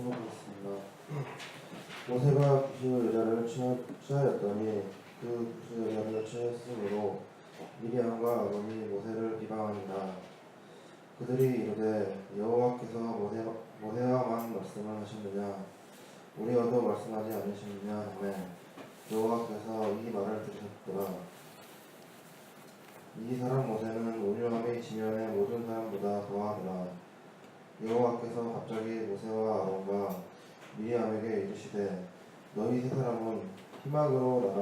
보겠습니다. 모세가 구스 여자를 취하였더니 그 구스 여자를 취했으므로 미리암과 아론이 모세를 비방하니라. 그들이 이르되 여호와께서 모세와만 말씀을 하셨느냐 우리와도 말씀하지 않으셨느냐 하매 여호와께서 이 말을 들으셨더라. 이 사람 모세는 온유함이 지면의 모든 사람보다 더하더라. 여호와께서 갑자기 모세와 아론과 미리암에게 이르시되 너희 세 사람은 희망으로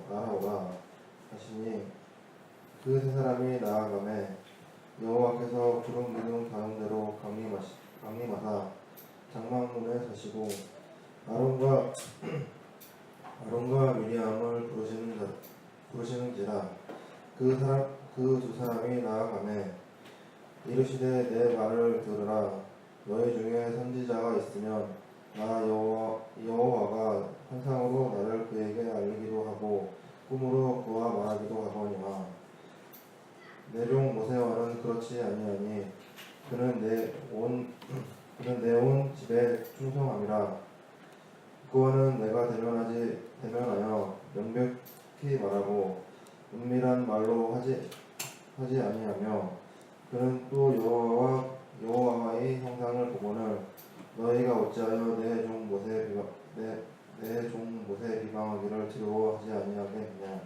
날아오라 하시니 그 세 사람이 나아가매 여호와께서 구름 기둥 가운데로 강림하사 장막문에 서시고 아론과 미리암을 부르시는지라 그 두 사람이 나아가매 이르시되 내 말을 들으라. 너희 중에 선지자가 있으면 나 여호와가 환상으로 나를 그에게 알리기도 하고 꿈으로 그와 말하기도 하거니와 내 종 모세와는 그렇지 아니하니 그는 내 온 집에 충성함이라. 그와는 내가 대면하여 명백히 말하고 은밀한 말로 하지 아니하며 그는 또 여호와의 형상을 보고는 너희가 어찌하여 내 종 모세 비방하기를 두려워하지 아니하겠느냐.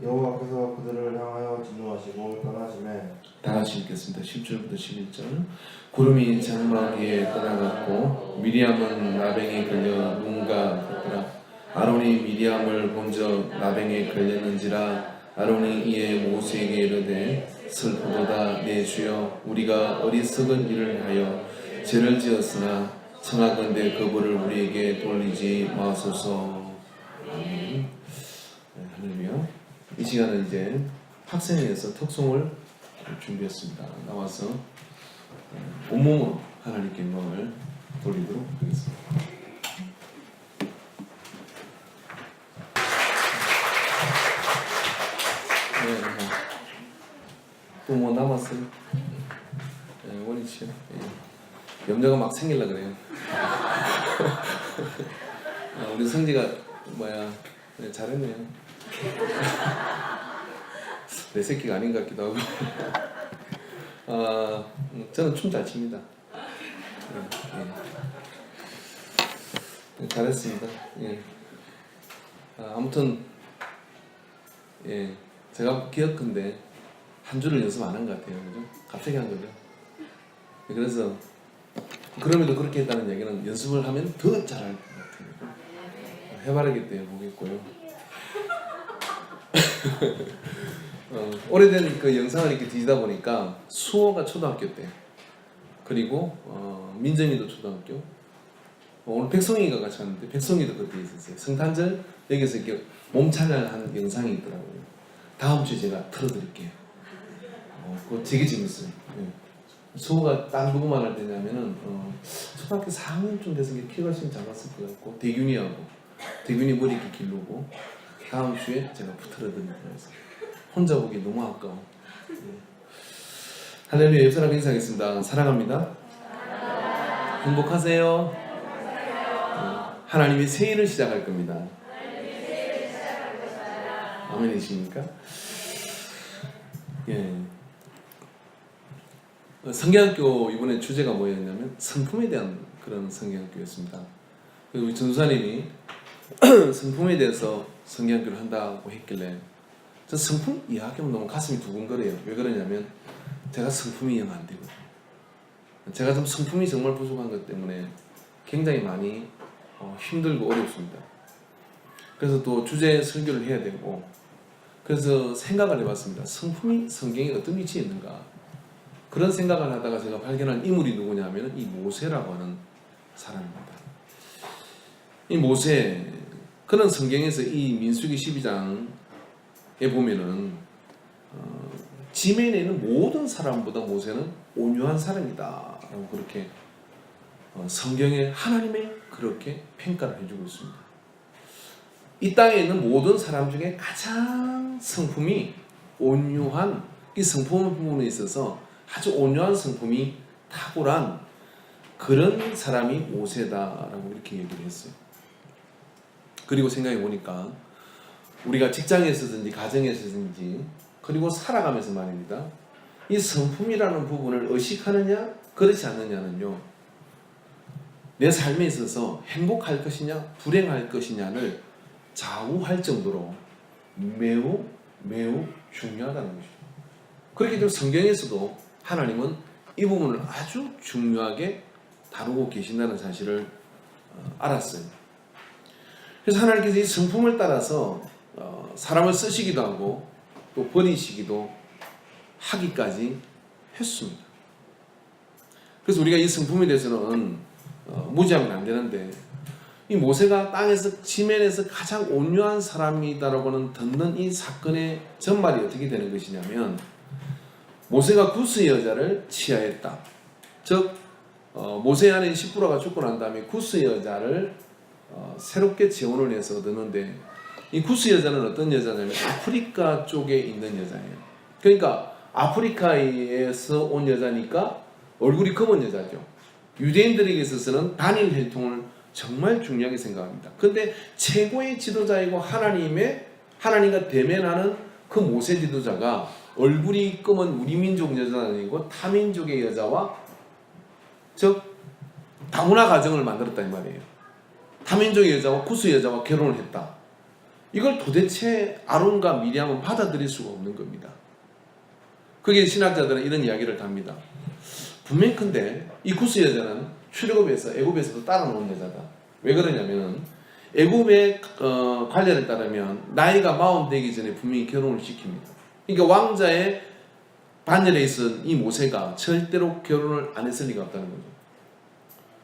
여호와께서 그들을 향하여 진노하시고 떠나시매 다같이 읽겠습니다. 10절부터 11절. 구름이 장막 위에 떠나갔고 미리암은 나병에 걸려 누군가 갔더라. 아론이 미리암을 본적 나병에 걸렸는지라. 아론이 이에 모세에게 이르되 슬프도다 내 주여 우리가 어리석은 일을 하여 죄를 지었으나 청하건대 그 벌을 우리에게 돌리지 마소서. 아멘. 할렐루야. 이 시간은 이제 학생회에서 특송을 준비했습니다. 나와서 온몸으로 하나님께 영광을 돌리도록 하겠습니다. 또 뭐 남았어요? 네, 원위치요. 네. 염려가 막 생길라 그래요. 우리 성지가 네, 잘했네요. 내 새끼가 아닌 것 같기도 하고. 저는 춤 잘 춥니다. 네, 잘했습니다. 예. 아무튼 제가 기억컨대 한 주를 연습 안 한 것 같아요. 그죠? 갑자기 한 거죠. 그래서 그럼에도 그렇게 했다는 얘기는 연습을 하면 더 잘할 것 같아요. 해바라기 때 보겠고요. 오래된 그 영상을 이렇게 뒤지다 보니까 수호가 초등학교 때, 그리고 민정이도 초등학교, 오늘 백송이가 같이 왔는데 백송이도 그때 있었어요. 성탄절 여기서 이렇게 몸 찬양하는 영상이 있더라고요. 다음 주에 제가 틀어드릴게요. 그거 되게 재밌어요. 수호가 딴 누구만 할 때냐면은 초등학교 4학년쯤 돼서 키가 좀 작았을 것 같고 대균이 머리 이렇게 기르고 다음 주에 제가 틀어드릴 거예요. 혼자 보기 너무 아까워. 할렐루야. 옆사람 인사하겠습니다. 사랑합니다. 행복하세요. 하나님이 새 일을 시작할 겁니다. 아멘이십니까? 성경학교 이번에 주제가 뭐였냐면 성품에 대한 그런 성경학교였습니다. 우리 전도사님이 성품에 대해서 성경학교를 한다고 했길래 저 성품 이야기하면 너무 가슴이 두근거려요. 왜 그러냐면 제가 성품이 영 안 되거든요. 제가 좀 성품이 정말 부족한 것 때문에 굉장히 많이 힘들고 어렵습니다. 그래서 또 주제 설교를 해야 되고 그래서 생각을 해봤습니다. 성품이 성경에 어떤 위치에 있는가? 그런 생각을 하다가 제가 발견한 인물이 누구냐면 이 모세라고 하는 사람입니다. 이 모세, 그는 성경에서 이 민수기 12장에 보면은 지면에 있는 모든 사람보다 모세는 온유한 사람이다 라고 그렇게 성경에 하나님이 그렇게 평가를 해주고 있습니다. 이 땅에 있는 모든 사람 중에 가장 성품이 온유한 이 성품 부분에 있어서 아주 온유한 성품이 탁월한 그런 사람이 모세다라고 이렇게 얘기를 했어요. 그리고 생각해 보니까 우리가 직장에서든지 가정에서든지 그리고 살아가면서 말입니다. 이 성품이라는 부분을 의식하느냐 그렇지 않느냐는요, 내 삶에 있어서 행복할 것이냐 불행할 것이냐를 좌우할 정도로 매우 중요하다는 것이죠. 그렇기 때문에 성경에서도 하나님은 이 부분을 아주 중요하게 다루고 계신다는 사실을 알았어요. 그래서 하나님께서 이 성품을 따라서 사람을 쓰시기도 하고 또 버리시기도 하기까지 했습니다. 그래서 우리가 이 성품에 대해서는 무지하면 안 되는데, 이 모세가 땅에서 지면에서 가장 온유한 사람이다라고는 듣는 이 사건의 전말이 어떻게 되는 것이냐면, 모세가 구스 여자를 취하였다. 즉 모세 안에 10%가 죽고 난 다음에 구스 여자를 새롭게 재혼을 해서 얻었는데, 이 구스 여자는 어떤 여자냐면 아프리카 쪽에 있는 여자예요. 그러니까 아프리카에서 온 여자니까 얼굴이 검은 여자죠. 유대인들에게 있어서는 단일 혈통을 정말 중요하게 생각합니다. 그런데 최고의 지도자이고 하나님과 대면하는 그 모세 지도자가 얼굴이 검은 우리 민족 여자가 아니고 타민족의 여자와, 즉 다문화 가정을 만들었다 이 말이에요. 타민족의 여자와 구스 여자와 결혼을 했다. 이걸 도대체 아론과 미리암은 받아들일 수가 없는 겁니다. 그게 신학자들은 이런 이야기를 합니다. 분명컨대 이 구스 여자는 출애굽에서 애굽에서도 따라놓은 여자다. 왜 그러냐면 애굽의 관례를 따르면 나이가 40 되기 전에 분명히 결혼을 시킵니다. 그러니까 왕자의 반열에 있은 이 모세가 절대로 결혼을 안 했을 리가 없다는 거죠.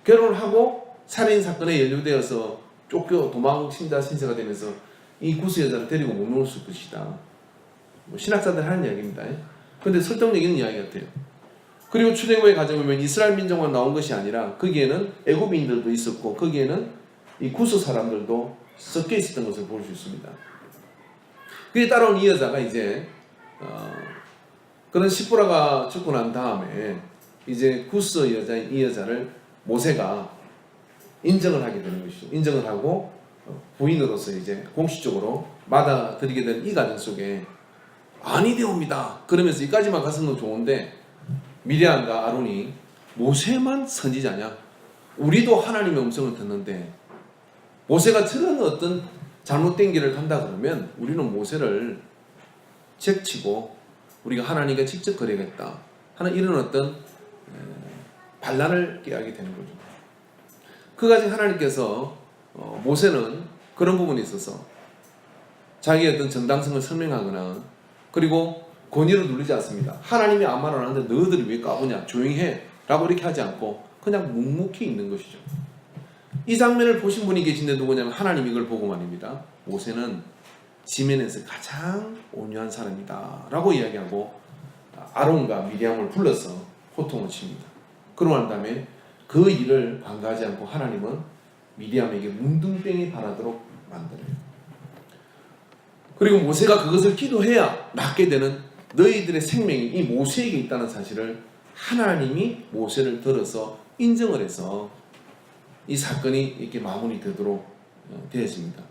결혼을 하고 살인사건에 연루되어서 쫓겨 도망친자 신세가 되면서 이 구스 여자를 데리고 못 놓을 것이다. 신학자들 하는 이야기입니다. 그런데 설득력 있는 이야기 같아요. 그리고 출애굽의 과정에 보면 이스라엘 민족만 나온 것이 아니라 거기에는 애굽인들도 있었고 거기에는 이 구스 사람들도 섞여 있었던 것을 볼 수 있습니다. 그에 따라온 이 여자가 이제 그런 시프라가 죽고 난 다음에 이제 구스 여자인 이 여자를 모세가 인정을 하게 되는 것이죠. 인정을 하고 부인으로서 이제 공식적으로 받아들이게 된 이 과정 속에 아니되옵니다. 그러면서 이까지만 가서는 좋은데 미리암과 아론이 모세만 선지자냐? 우리도 하나님의 음성을 듣는데 모세가 저런 어떤 잘못된 길을 간다 그러면 우리는 모세를 제치고 우리가 하나님과 직접 거래하겠다 하는 이런 어떤 반란을 깨하게 되는 거죠. 그까지 하나님께서 모세는 그런 부분에 있어서 자기의 어떤 정당성을 설명하거나 그리고 권위를 누리지 않습니다. 하나님이 아무 말 안 하는데 너희들이 왜 까부냐 조용히 해 라고 이렇게 하지 않고 그냥 묵묵히 있는 것이죠. 이 장면을 보신 분이 계신데 누구냐면 하나님이 이걸 보고 말입니다. 모세는 지면에서 가장 온유한 사람이다 라고 이야기하고 아론과 미리암을 불러서 호통을 칩니다. 그러고 난 다음에 그 일을 관가하지 않고 하나님은 미리암에게 문둥병이 반하도록 만들어요. 그리고 모세가 그것을 기도해야 낫게 되는 너희들의 생명이 이 모세에게 있다는 사실을 하나님이 모세를 들어서 인정을 해서 이 사건이 이렇게 마무리되도록 되었습니다.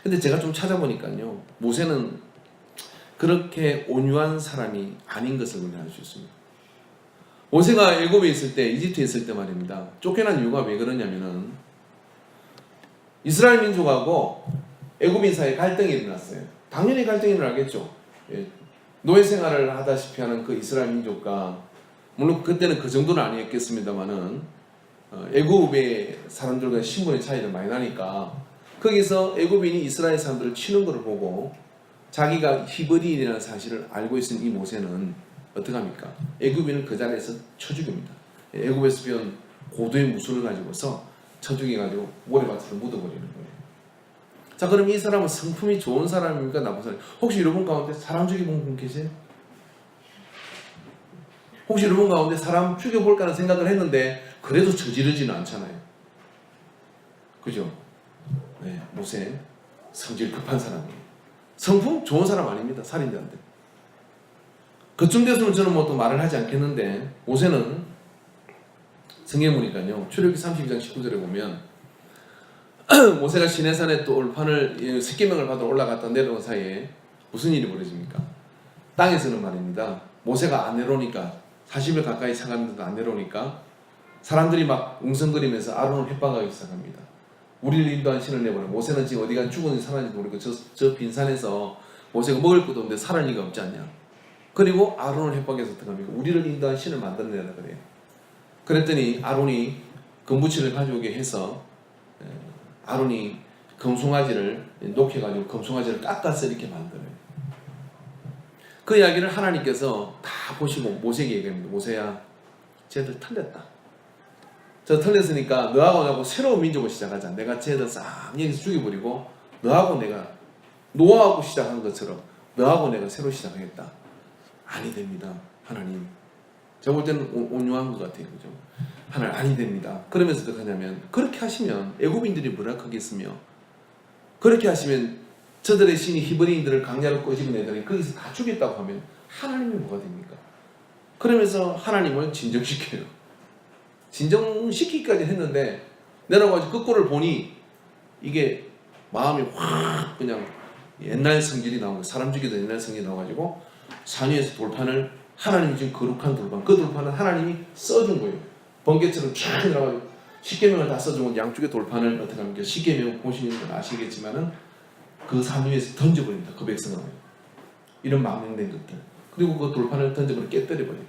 근데 제가 좀 찾아보니까요, 모세는 그렇게 온유한 사람이 아닌 것을 우리는 알 수 있습니다. 모세가 애굽에 있을 때, 이집트에 있을 때 말입니다. 쫓겨난 이유가 왜 그러냐면은 이스라엘 민족하고 애굽인 사이에 갈등이 일어났어요. 당연히 갈등이 일어나겠죠. 노예 생활을 하다시피 하는 그 이스라엘 민족과, 물론 그때는 그 정도는 아니었겠습니다만은 애굽의 사람들과 신분의 차이가 많이 나니까 거기서 애굽인이 이스라엘 사람들을 치는 것을 보고 자기가 히브리인이라는 사실을 알고 있은 이 모세는 어떻게 합니까? 애굽인을 그 자리에서 쳐 죽입니다. 애굽에서 배운 고도의 무술을 가지고서 쳐 죽여가지고 모래밭에서 묻어버리는 거예요. 자, 그럼 이 사람은 성품이 좋은 사람입니까? 나쁜 사람? 혹시 여러분 가운데 사람 죽여본 분 계세요? 혹시 여러분 가운데 사람 죽여볼까 하는 생각을 했는데 그래도 저지르지는 않잖아요. 그죠? 네, 모세 성질 급한 사람이에요. 성품 좋은 사람 아닙니다. 살인자인데. 그쯤 됐으면 저는 뭐 또 말을 하지 않겠는데 모세는 성경 보니까요. 출애굽기 32장 19절에 보면 모세가 시내산에 또 올판을 십계명을 받으러 올라갔다 내려온 사이에 무슨 일이 벌어집니까? 땅에서는 말입니다. 모세가 안 내려오니까 40일 가까이 사갔는데도 안 내려오니까 사람들이 막 웅성거리면서 아론을 협박하기 시작합니다. 우리를 인도한 신을 내버려. 모세는 지금 어디가 죽었는지 살았는지 모르고 저 빈산에서 모세가 먹을 것도 없는데 살할 리가 없지 않냐. 그리고 아론을 협박해서 어떻게 합니까? 우리를 인도한 신을 만들어내라 그래요. 그랬더니 아론이 금부치를 가져오게 해서 아론이 금송아지를 녹여가지고 금송아지를 깎아서 이렇게 만들어요. 그 이야기를 하나님께서 다 보시고 모세에게 얘기합니다. 모세야, 쟤들 틀렸다. 저 틀렸으니까 너하고 나하고 새로운 민족을 시작하자. 내가 쟤들 싹 여기서 죽여버리고 너하고 내가 노아하고 시작한 것처럼 너하고 내가 새로 시작하겠다. 아니 됩니다. 하나님. 제가 볼 때는 온유한 것 같아요. 그죠? 하나님 아니 됩니다. 그러면서 어떻게 하냐면 그렇게 하시면 애굽인들이 뭐라 하겠으며 그렇게 하시면 저들의 신이 히브리인들을 강야로 끄집어내더니 거기서 다 죽였다고 하면 하나님이 뭐가 됩니까? 그러면서 하나님을 진정시켜요. 진정시키기까지 했는데 내려가지고 그 꼴을 보니 이게 마음이 확 그냥 옛날 성질이 나온 거예요. 사람 죽이던 옛날 성질이 나와가지고 산 위에서 돌판을 하나님이 지금 거룩한 돌판 그 돌판을 하나님이 써준 거예요. 번개처럼 쫙 들어가지고 십계명을 다 써주고 양쪽에 돌판을 어떻게 합니까? 십계명 보시는 건 아시겠지만은 그 산 위에서 던져버립니다. 그 백성을. 이런 망령된 것들. 그리고 그 돌판을 던져버리고 깨뜨려버려요.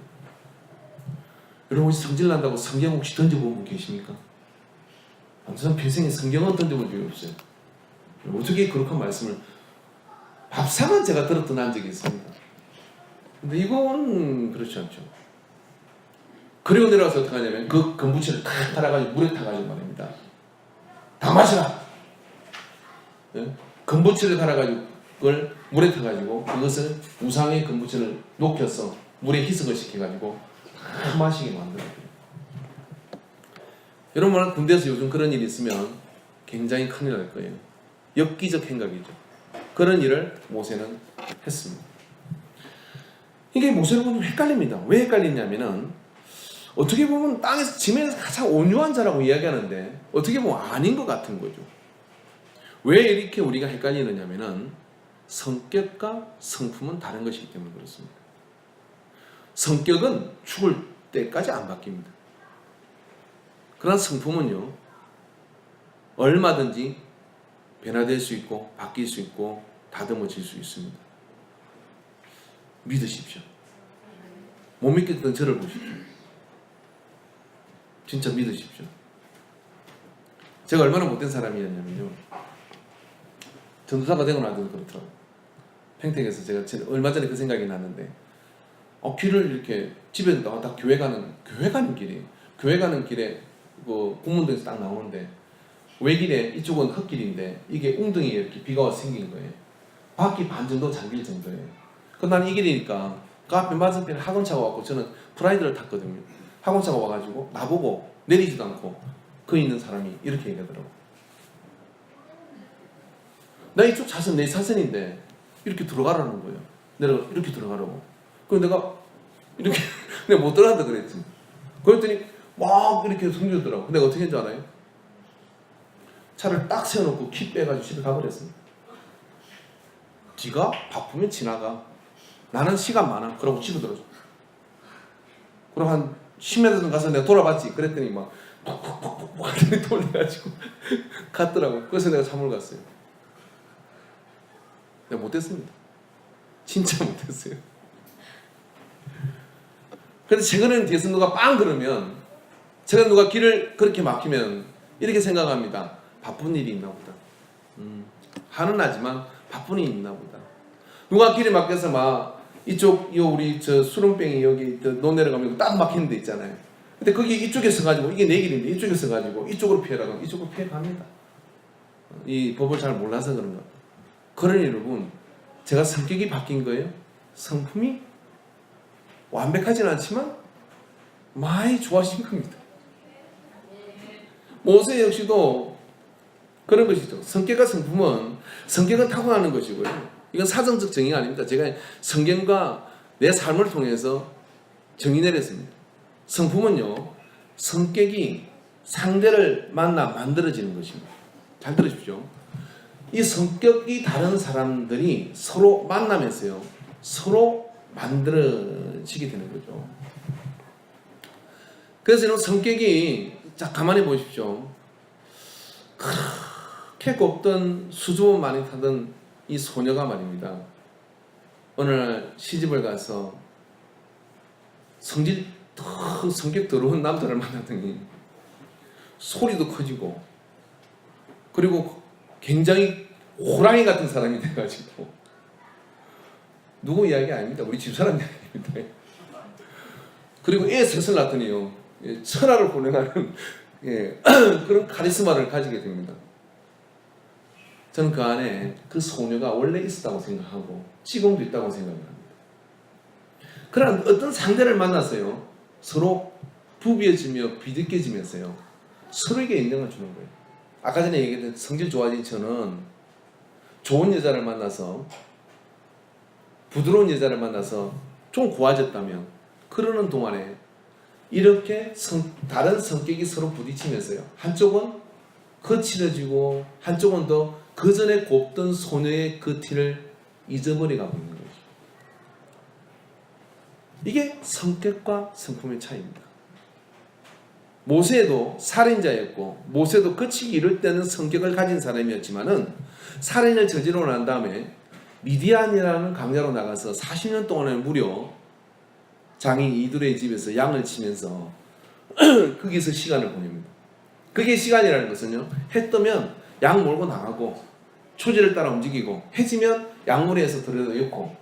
여러분 혹시 성질 난다고 성경 혹시 던져본 분 계십니까? 저는 평생에 성경은 던져본 적이 없어요. 어떻게 거룩한 말씀을 밥상은 제가 들었던 한 적이 있습니다. 근데 이건 그렇지 않죠. 그리고 내려와서 어떻게 하냐면 그 금부치를 탁 달아가지고 물에 타가지고 말입니다. 다 마셔라! 네? 금부치를 달아가지고 그걸 물에 타가지고 그것을 우상의 금부치를 녹여서 물에 희석을 시켜가지고 다 마시게 만들어요. 여러분 군대에서 요즘 그런 일이 있으면 굉장히 큰일 날 거예요. 엽기적 행각이죠. 그런 일을 모세는 했습니다. 이게 모세를 보면 헷갈립니다. 왜 헷갈리냐면은 어떻게 보면 땅에서 지면에서 가장 온유한 자라고 이야기하는데 어떻게 보면 아닌 것 같은 거죠. 왜 이렇게 우리가 헷갈리느냐면은 성격과 성품은 다른 것이기 때문에 그렇습니다. 성격은 죽을 때까지 안 바뀝니다. 그러나 성품은요 얼마든지 변화될 수 있고 바뀔 수 있고 다듬어질 수 있습니다. 믿으십시오. 못 믿겠던 저를 보십시오. 진짜 믿으십시오. 제가 얼마나 못된 사람이었냐면요. 전도사가 되고 나도 그렇더라고요. 평택에서 제가 얼마 전에 그 생각이 났는데 길을 이렇게 집에서 나왔다 교회 가는 길이에요. 교회 가는 길에 그 공문동에서 딱 나오는데 외길에 이쪽은 흙길인데 이게 웅덩이에 이렇게 비가 와서 생긴 거예요. 바퀴 반 정도 잠길 정도예요. 나는 이 길이니까 그 앞에 맞은편에 학원차가 왔고 저는 프라이드를 탔거든요. 학원차가 와가지고 나보고 내리지도 않고 그 있는 사람이 이렇게 얘기하더라고. 나 이쪽 차선 내 차선인데 이렇게 들어가라는 거예요. 내가 이렇게 들어가라고. 그래서 내가 이렇게 내가 못 들어간다 그랬지. 그랬더니 막 이렇게 숨겨더라고. 내가 어떻게 했는지 알아요? 차를 딱 세워놓고 키 빼가지고 집에 가버렸습니다. 지가 바쁘면 지나가. 나는 시간 많아. 그러고 집에 들어줘. 그럼 한 10m 정도 가서 내가 돌아봤지. 그랬더니 막 푹푹푹푹 돌려가지고 갔더라고. 그래서 내가 잠을 갔어요. 내가 못했습니다. 진짜 못했어요. 그래서 최근에는 뒤에서 누가 빵 그러면 제가 누가 길을 그렇게 막히면 이렇게 생각합니다. 바쁜 일이 있나 보다. 화는 나지만 바쁜 일이 있나 보다. 누가 길에 막혀서 막 이쪽 우리 저 수렁뱅이 여기 논 내려가면 딱 막히는 데 있잖아요. 근데 거기 이쪽에 서가지고 이게 내 길인데 이쪽에 서가지고 이쪽으로 피해라고 이쪽으로 피해갑니다. 이 법을 잘 몰라서 그런가. 그러니 여러분 제가 성격이 바뀐 거예요. 성품이 완벽하진 않지만 많이 좋아진 겁니다. 모세 역시도 그런 것이죠. 성격과 성격은 타고나는 것이고요. 이건 사정적 정의가 아닙니다. 제가 성경과 내 삶을 통해서 정의 내렸습니다. 성품은요 성격이 상대를 만나 만들어지는 것입니다. 잘 들으십시오. 이 성격이 다른 사람들이 서로 만나면서요, 서로 만들어지게 되는 거죠. 그래서 이런 성격이, 자, 가만히 보십시오. 그렇게 곱던 수줍음 많이 타던 이 소녀가 말입니다. 어느 날 시집을 가서 성격 더러운 남자를 만났더니 소리도 커지고, 그리고 굉장히 호랑이 같은 사람이 돼가지고, 누구 이야기 아닙니다. 우리 집사람 이야기입니다. 그리고 애 셋을 낳더니요, 천하를 혼행하는 그런 카리스마를 가지게 됩니다. 저는 그 안에 그 소녀가 원래 있었다고 생각하고 지금도 있다고 생각합니다. 그러나 어떤 상대를 만나서요, 서로 부비어지며 비득해지면서요, 서로에게 인정을 주는 거예요. 아까 전에 얘기했던 성질 좋아진 저는 좋은 여자를 만나서, 부드러운 여자를 만나서 좀 고와졌다면, 그러는 동안에 이렇게 다른 성격이 서로 부딪히면서요, 한쪽은 거칠어지고 한쪽은 더 그 전에 곱던 소녀의 그 티를 잊어버려 가고 있는 거죠. 이게 성격과 성품의 차이입니다. 모세도 살인자였고, 모세도 거치기 이를 때는 성격을 가진 사람이었지만은 살인을 저지르고 난 다음에 미디안이라는 강자로 나가서 40년 동안에 무려 장인 이두레의 집에서 양을 치면서 거기서 시간을 보냅니다. 그게 시간이라는 것은요, 해 뜨면 양 몰고 나가고, 초지를 따라 움직이고, 해지면 양물에서 들여놓고,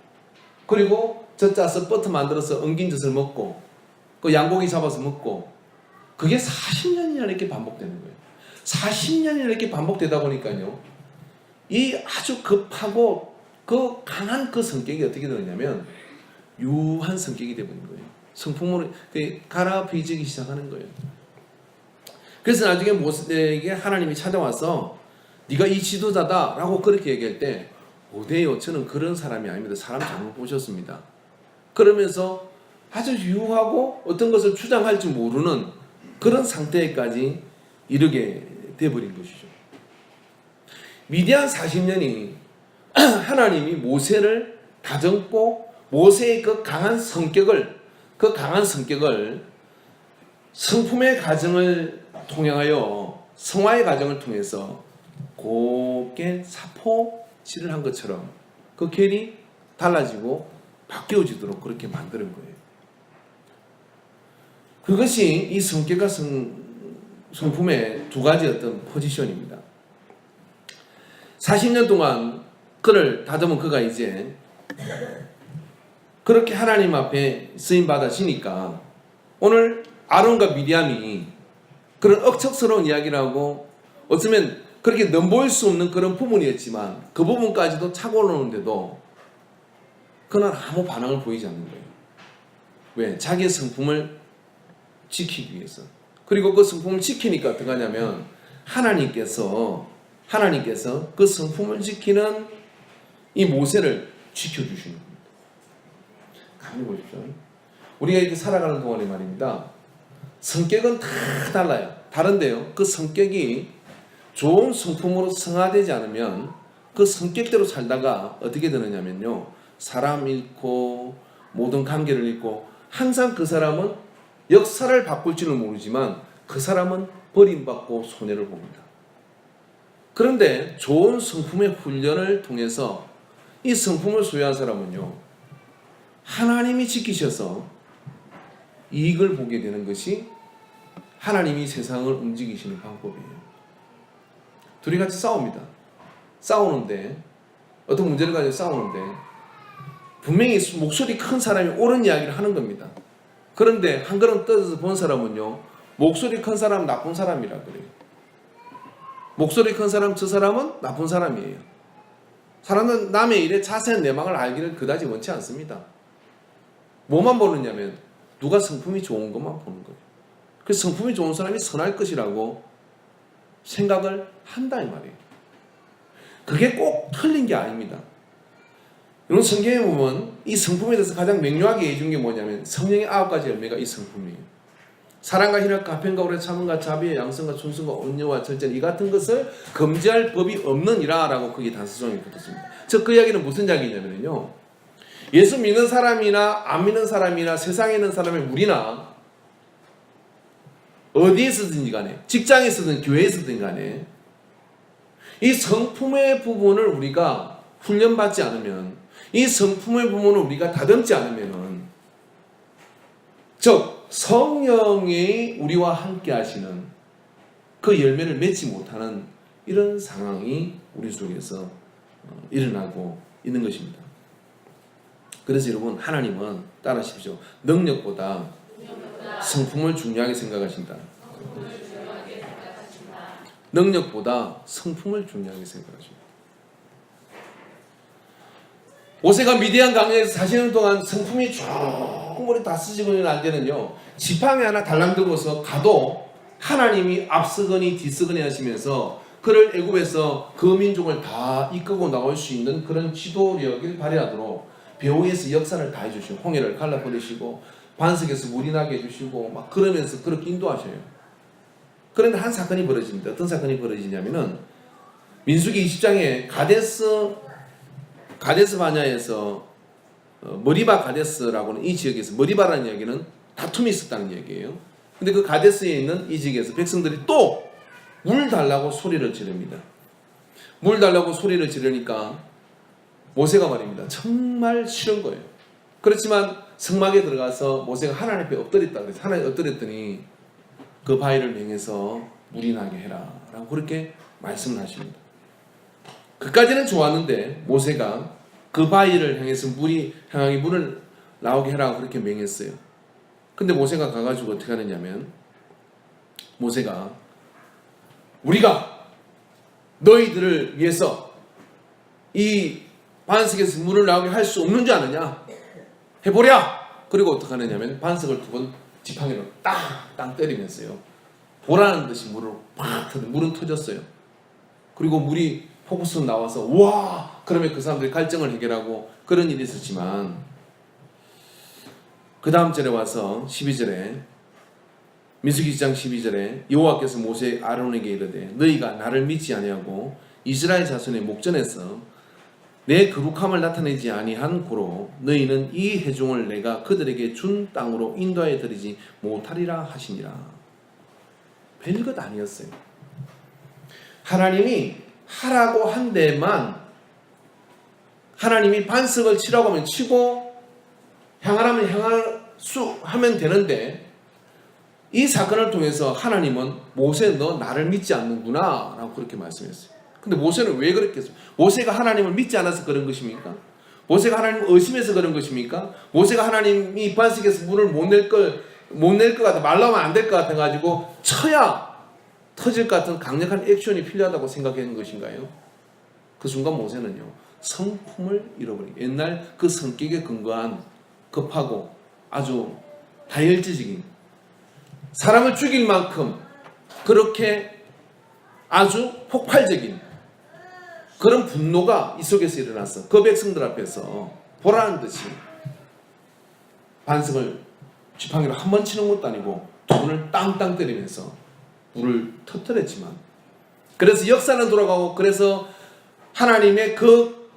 그리고 젖짜서 버터 만들어서 엉긴 젖을 먹고, 그 양고기 잡아서 먹고, 그게 40년이나 이렇게 반복되는 거예요. 40년이나 이렇게 반복되다 보니까요, 이 아주 급하고 그 강한 그 성격이 어떻게 되느냐면 유한 성격이 되어버린 거예요. 성품으로 갈아비지기 시작하는 거예요. 그래서 나중에 모세에게 하나님이 찾아와서 네가 이 지도자다 라고 그렇게 얘기할 때, 어때요? 저는 그런 사람이 아닙니다. 사람 잘못 보셨습니다. 그러면서 아주 유하고 어떤 것을 주장할지 모르는 그런 상태까지 이르게 되어버린 것이죠. 미디안 40년이 하나님이 모세를 다듬고, 모세의 그 강한 성격을 성품의 과정을 통하여 성화의 과정을 통해서 곱게 사포질을 한 것처럼 그 결이 달라지고 바뀌어지도록 그렇게 만드는 거예요. 그것이 이 성격과 성품의 두 가지 어떤 포지션입니다. 40년 동안 그를 다듬은 그가 이제 그렇게 하나님 앞에 쓰임 받아지니까, 오늘 아론과 미리암이 그런 억척스러운 이야기를 하고, 어쩌면 그렇게 넘보일 수 없는 그런 부분이었지만 그 부분까지도 차고 오르는데도 그는 아무 반응을 보이지 않는 거예요. 왜? 자기의 성품을 지키기 위해서. 그리고 그 성품을 지키니까 어떻게 하냐면 하나님께서 그 성품을 지키는 이 모세를 지켜주시는 겁니다. 가만히 보십시오. 우리가 이렇게 살아가는 동안에 말입니다, 성격은 다 달라요. 다른데요, 그 성격이 좋은 성품으로 성화되지 않으면 그 성격대로 살다가 어떻게 되느냐면요, 사람 잃고 모든 관계를 잃고, 항상 그 사람은 역사를 바꿀 줄은 모르지만 그 사람은 버림받고 손해를 봅니다. 그런데 좋은 성품의 훈련을 통해서 이 성품을 소유한 사람은요, 하나님이 지키셔서 이익을 보게 되는 것이 하나님이 세상을 움직이시는 방법이에요. 둘이 같이 싸웁니다. 싸우는데, 어떤 문제를 가지고 싸우는데 분명히 목소리 큰 사람이 옳은 이야기를 하는 겁니다. 그런데 한 걸음 떨어져서 본 사람은요, 목소리 큰 사람 나쁜 사람이라 그래요. 목소리 큰 사람, 저 사람은 나쁜 사람이에요. 사람은 남의 일에 자세한 내막을 알기를 그다지 원치 않습니다. 뭐만 보느냐면 누가 성품이 좋은 것만 보는 거예요. 그래서 성품이 좋은 사람이 선할 것이라고 생각을 한다 이 말이에요. 그게 꼭 틀린 게 아닙니다. 여러분, 성경에 보면 이 성품에 대해서 가장 명료하게 해준 게 뭐냐면 성령의 9가지 열매가 이 성품이에요. 사랑과 희락과 화평과 오래 참음과 자비와 양성과 충성과 온유와 절제 이 같은 것을 금지할 법이 없느니라 라고 거기 단서종이 붙었습니다. 즉 그 이야기는 무슨 이야기냐면요, 예수 믿는 사람이나 안 믿는 사람이나 세상에 있는 사람의 우리나 어디에 서든지 간에, 직장에 서든 교회에 서든 간에 이 성품의 부분을 우리가 훈련받지 않으면, 이 성품의 부분을 우리가 다듬지 않으면, 즉 성령이 우리와 함께 하시는 그 열매를 맺지 못하는 이런 상황이 우리 속에서 일어나고 있는 것입니다. 그래서 여러분, 하나님은 따라하십시오. 능력보다 성품을 중요하게 생각하신다. 능력보다 성품을 중요하게 생각하십니다. 모세가 미디안 강야에서 40년 동안 성품이 조금 머리 다 쓰지고는 안 되는요, 지팡이 하나 달랑 들고서 가도 하나님이 앞서거니 뒤서거니 하시면서 그를 애굽에서 그 민족을 다 이끌고 나올 수 있는 그런 지도력을 발휘하도록 배후에서 역사를 다 해주시고, 홍해를 갈라버리시고 반석에서 물이 나게 해주시고 막 그러면서 그렇게 인도하셔요. 그런데 한 사건이 벌어집니다. 어떤 사건이 벌어지냐면은 민수기 20장에 가데스 바냐에서 머리바 가데스라고는 이 지역에서, 머리바라는 이야기는 다툼이 있었다는 얘기예요. 근데 그 가데스에 있는 이 지역에서 백성들이 또 물 달라고 소리를 지릅니다. 물 달라고 소리를 지르니까 모세가 말입니다, 정말 싫은 거예요. 그렇지만 성막에 들어가서 모세가 하나님 앞에 엎드렸다 그래서 하나님 엎드렸더니 그 바위를 맹해서 물이 나게 해라 라고 그렇게 말씀을 하십니다. 그까지는 좋았는데 모세가 그 바위를 향해서 물을 나오게 해라 그렇게 맹했어요. 근데 모세가 가가지고 어떻게 하느냐면, 모세가 우리가 너희들을 위해서 이 반석에서 물을 나오게 할 수 없는 줄 아느냐, 해보랴. 그리고 어떻게 하느냐면 반석을 두 번 지팡이로 땅 때리면서요, 보라는 듯이 물은 터졌어요. 그리고 물이 폭우수 나와서 와, 그러면 그 사람들이 갈증을 해결하고 그런 일이 있었지만, 그 다음 절에 와서 12절에, 민수기 2장 12절에 여호와께서 모세 아론에게 이르되 너희가 나를 믿지 아니하고 이스라엘 자손의 목전에서 내 거룩함을 나타내지 아니한 고로 너희는 이 회중을 내가 그들에게 준 땅으로 인도하여 드리지 못하리라 하시니라. 별것 아니었어요. 하나님이 하라고 한 데만, 하나님이 반석을 치라고 하면 치고 향하라면 하면 되는데, 이 사건을 통해서 하나님은 모세 너 나를 믿지 않는구나 라고 그렇게 말씀했어요. 근데 모세는 왜 그랬겠어요? 모세가 하나님을 믿지 않아서 그런 것입니까? 모세가 하나님을 의심해서 그런 것입니까? 모세가 하나님이 반석에서 물을 못 낼 것 같아, 말라면 안 될 것 같아 가지고 쳐야 터질 것 같은 강력한 액션이 필요하다고 생각하는 것인가요? 그 순간 모세는요, 성품을 잃어버린, 옛날 그 성격에 근거한 급하고 아주 다혈질적인, 사람을 죽일 만큼 그렇게 아주 폭발적인 그런 분노가 이 속에서 일어났어. 그 백성들 앞에서 보라는 듯이 반석을 지팡이로 한 번 치는 것도 아니고 두 번을 땅땅 때리면서 물을 터뜨렸지만, 그래서 역사는 돌아가고, 그래서 하나님의 그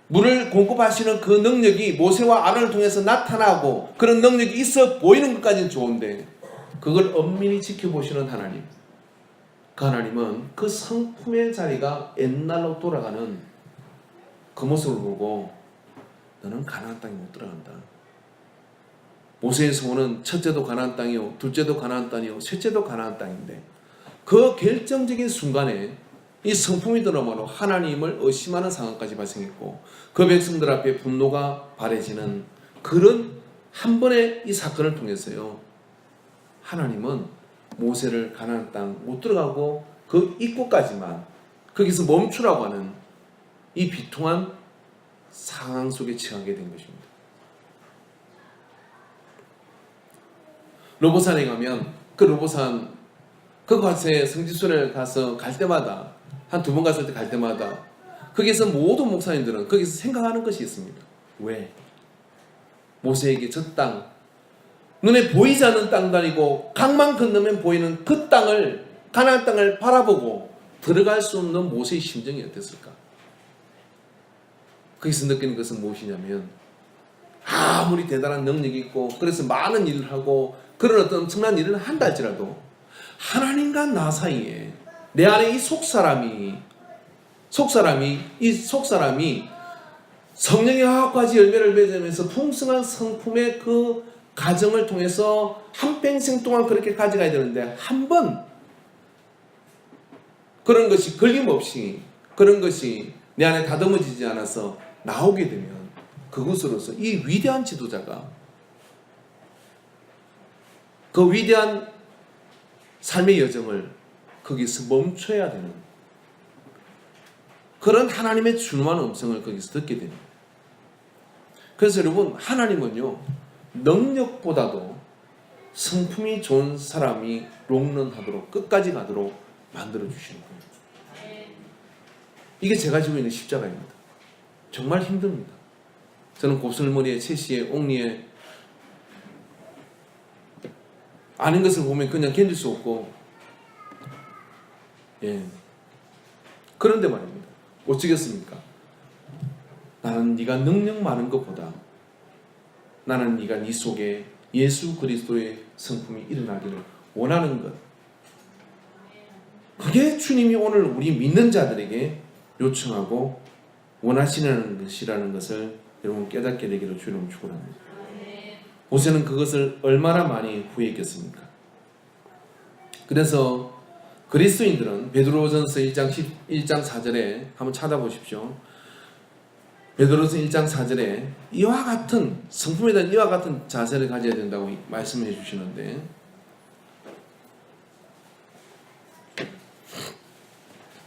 물을 공급하시는 그 능력이 모세와 아론을 통해서 나타나고 그런 능력이 있어 보이는 것까지는 좋은데, 그걸 엄밀히 지켜보시는 하나님, 그 하나님은 그 성품의 자리가 옛날로 돌아가는 그 모습을 보고 너는 가나안 땅에 못 들어간다. 모세의 소원은 첫째도 가나안 땅이요, 둘째도 가나안 땅이요, 셋째도 가나안 땅인데, 그 결정적인 순간에 이 성품이 드러나므로 하나님을 의심하는 상황까지 발생했고, 그 백성들 앞에 분노가 발해지는 그런 한 번의 이 사건을 통해서요, 하나님은 모세를 가나안 땅 못 들어가고 그 입구까지만, 거기서 멈추라고 하는 이 비통한 상황 속에 처하게 된 것입니다. 르보산에 가면, 그 르보산 그곳에 성지순례를 가서 갈 때마다, 한 두 번 갔을 때 갈 때마다 거기서 모든 목사님들은 거기서 생각하는 것이 있습니다. 왜? 모세에게 저 땅, 눈에 보이지 않는 땅도 아니고 강만 건너면 보이는 그 땅을, 가나안 땅을 바라보고 들어갈 수 없는 모세의 심정이 어땠을까? 거기서 느끼는 것은 무엇이냐면, 아무리 대단한 능력이 있고 그래서 많은 일을 하고 그런 어떤 엄청난 일을 한다 할지라도 하나님과 나 사이에 내 안에 이 속사람이 성령의 화합까지 열매를 맺으면서 풍성한 성품의 그 과정을 통해서 한평생 동안 그렇게 가져가야 되는데, 한 번 그런 것이 걸림없이, 그런 것이 내 안에 다듬어지지 않아서 나오게 되면 그것으로서 이 위대한 지도자가 그 위대한 삶의 여정을 거기서 멈춰야 되는 그런 하나님의 준엄한 음성을 거기서 듣게 됩니다. 그래서 여러분, 하나님은요, 능력보다도 성품이 좋은 사람이 롱런하도록, 끝까지 가도록 만들어 주시는 거예요. 이게 제가 지고 있는 십자가입니다. 정말 힘듭니다. 저는 곱슬머리에, 채시에, 옥리에 아는 것을 보면 그냥 견딜 수 없고, 그런데 말입니다. 어쩌겠습니까? 나는 네가 능력 많은 것보다 나는 네가 네 속에 예수 그리스도의 성품이 일어나기를 원하는 것, 그게 주님이 오늘 우리 믿는 자들에게 요청하고 원하시는 것이라는 것을 여러분 깨닫게 되기를 주님 축원합니다. 모세는 그것을 얼마나 많이 후회했겠습니까? 그래서 그리스도인들은 베드로전서 1장 4절에 한번 찾아보십시오. 베드로전서 1장 4절에 이와 같은 성품에 대한 이와 같은 자세를 가져야 된다고 말씀해 주시는데,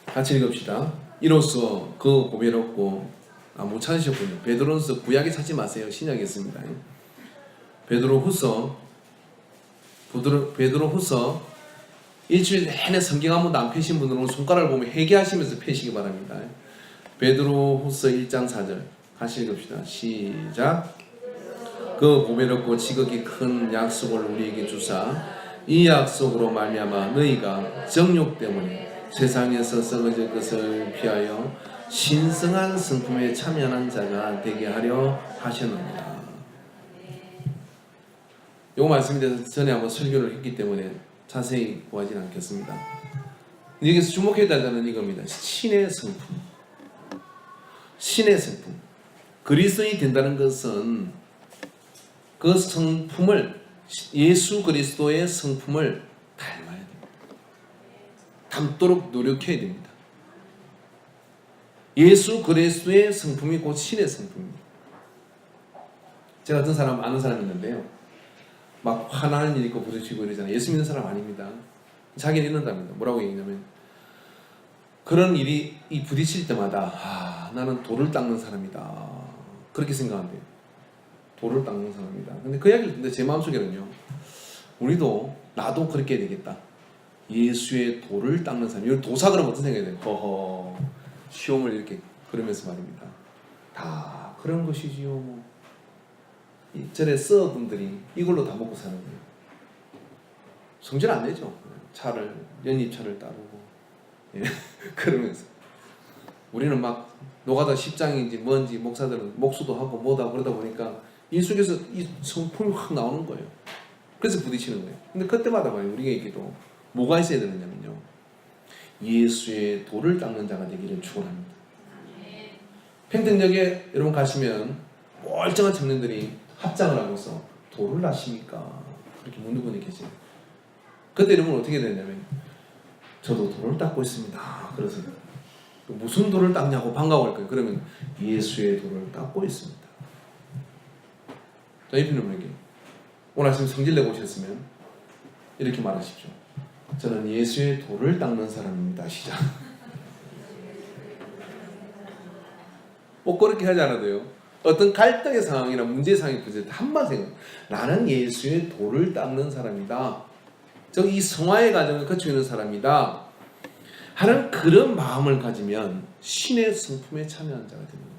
같이 읽읍시다. 이로써 그 고백을 얻고 못 찾으셨군요. 베드로전서 구약에 찾지 마세요. 신약에 있습니다. 베드로후서 일주일 내내 성경 한 번도 안 펴신 분들은 손가락을 보면 회개하시면서 펴시기 바랍니다. 베드로후서 1장 4절 같이 읽읍시다. 시작. 그 보배롭고 지극히 큰 약속을 우리에게 주사 이 약속으로 말미암아 너희가 정욕 때문에 세상에서 썩어질 것을 피하여 신성한 성품에 참여하는 자가 되게 하려 하셨느니라. 이 말씀에 대해서 전에 한번 설교를 했기 때문에 자세히 구하지는 않겠습니다. 여기서 주목해야 되는 이겁니다. 신의 성품. 신의 성품. 그리스도인이 된다는 것은 그 성품을, 예수 그리스도의 성품을 닮아야 됩니다. 닮도록 노력해야 됩니다. 예수 그리스도의 성품이 곧 신의 성품입니다. 제가 어떤 사람, 아는 사람이 있는데요, 막 화나는 일 있고 부딪히고 이러잖아요. 예수 믿는 사람 아닙니다. 자기는 이런답니다. 뭐라고 얘기냐면, 그런 일이 부딪힐 때마다 나는 돌을 닦는 사람이다, 그렇게 생각한대요. 돌을 닦는 사람이다. 근데 그 이야기를 듣는데 제 마음속에는요, 나도 그렇게 해야 되겠다. 예수의 돌을 닦는 사람. 이걸 도사 그러면 어떤 생각이 돼요? 허허, 시험을 이렇게 그러면서 말입니다. 다 그런 것이지요. 뭐 전에 서분들이 이걸로 다 먹고 사는 거예요. 성질 안 내죠. 연잎차를 따르고, 그러면서 우리는 막 노가다 십장인지 뭔지 목사들은 목수도 하고 뭐다 그러다 보니까 일 속에서 이 성품이 확 나오는 거예요. 그래서 부딪히는 거예요. 근데 그때마다 말이에요, 우리에게도 뭐가 있어야 되느냐면요, 예수의 돌을 닦는 자가 되기를 축원합니다. 평택역에 여러분 가시면 멀쩡한 청년들이 합장을 하고서 돌을 닦십니까? 그렇게 묻는 분이 계세요. 그때 여러분 어떻게 되냐면, 저도 돌을 닦고 있습니다. 그래서 무슨 돌을 닦냐고 반가워할 거예요. 그러면 예수의 돌을 닦고 있습니다. 자, 이 분에게 오늘 아침 성질 내고 오셨으면 이렇게 말하십시오. 저는 예수의 돌을 닦는 사람입니다. 시작. 꼭 그렇게 하지 않아도요, 어떤 갈등의 상황이나 문제의 상황이 부딪힐 때 한번 생각, 나는 예수의 돌을 닦는 사람이다, 즉 이 성화의 과정을 거치고 있는 사람이다 하는 그런 마음을 가지면 신의 성품에 참여한 자가 됩니다.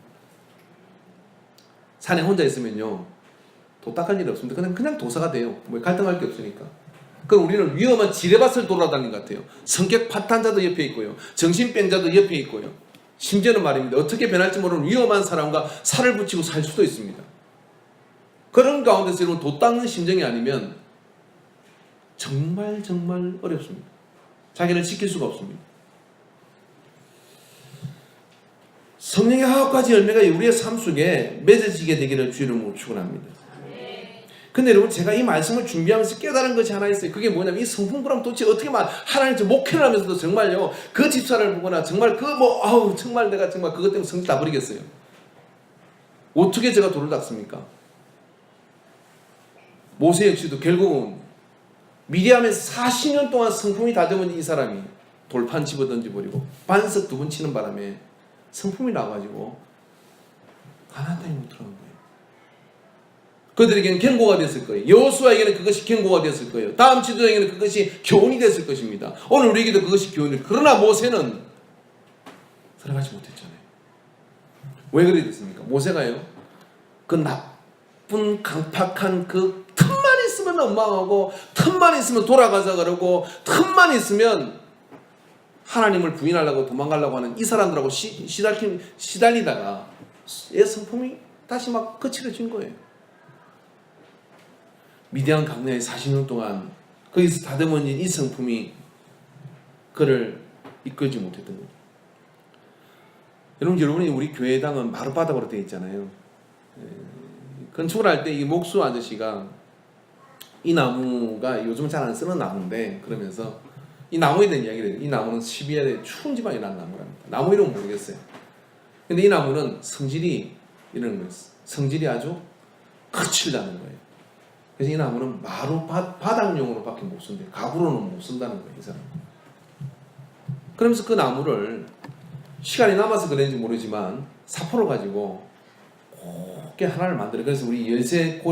산에 혼자 있으면요, 도딱할 일이 없습니다. 그냥 도사가 돼요. 뭐 갈등할 게 없으니까. 그럼 우리는 위험한 지뢰밭을 돌아다니는 것 같아요. 성격 파탄자도 옆에 있고요. 정신병자도 옆에 있고요. 심지어는 말입니다. 어떻게 변할지 모르는 위험한 사람과 살을 붙이고 살 수도 있습니다. 그런 가운데서 여러분 도 닦는 심정이 아니면 정말 어렵습니다. 자기를 지킬 수가 없습니다. 성령의 아홉 가지 열매가 우리의 삶 속에 맺어지게 되기를 주의 이름으로 축원합니다. 근데 여러분 제가 이 말씀을 준비하면서 깨달은 것이 하나 있어요. 그게 뭐냐면 이 성품그럼 도대체 어떻게 하나님 목회를 하면서도 정말요 그 집사를 보거나 정말 정말 내가 정말 그것 때문에 성질 다 버리겠어요. 어떻게 제가 돌을 닦습니까? 모세 역시도 결국은 미디암에 40년 동안 성품이 다듬은 이 사람이 돌판 집어 던져버리고 반석 2번 치는 바람에 성품이 나가지고 가나안 땅에 못 들어간 거예요. 그들에게는 경고가 됐을 거예요. 여호수아에게는 그것이 경고가 됐을 거예요. 다음 지도자에게는 그것이 교훈이 됐을 것입니다. 오늘 우리에게도 그것이 교훈이. 그러나 모세는 들어가지 못했잖아요. 왜 그래 됐습니까? 모세가요 그 나쁜 강팍한 그 틈만 있으면 엉망하고 틈만 있으면 돌아가자 그러고 틈만 있으면 하나님을 부인하려고 도망가려고 하는 이 사람들하고 시달리다가 얘 성품이 다시 막 거칠어진 거예요. 미디안 강내에 40년 동안 거기서 다듬어진 이 성품이 그를 이끌지 못했던 거죠. 여러분이 우리 교회당은 마룻바닥으로 되어 있잖아요. 건축을 할 때 이 목수 아저씨가 이 나무가 요즘 잘 안 쓰는 나무인데 그러면서 이 나무에 대한 이야기를 해요. 이 나무는 시베리아의 추운 지방에 난 나무랍니다. 나무 이름은 모르겠어요. 근데 이 나무는 성질이 이런 거예요. 성질이 아주 거칠다는 거예요. 그래서 이 나무는 바닥용으로밖에 못 쓴대요. 가구로는 못 쓴다는 거예요, 이 사람. 그러면서 그 나무를 시간이 남아서 그런지 모르지만 사포를 가지고 곱게 하나를 만들어요. 그래서 우리 열쇠를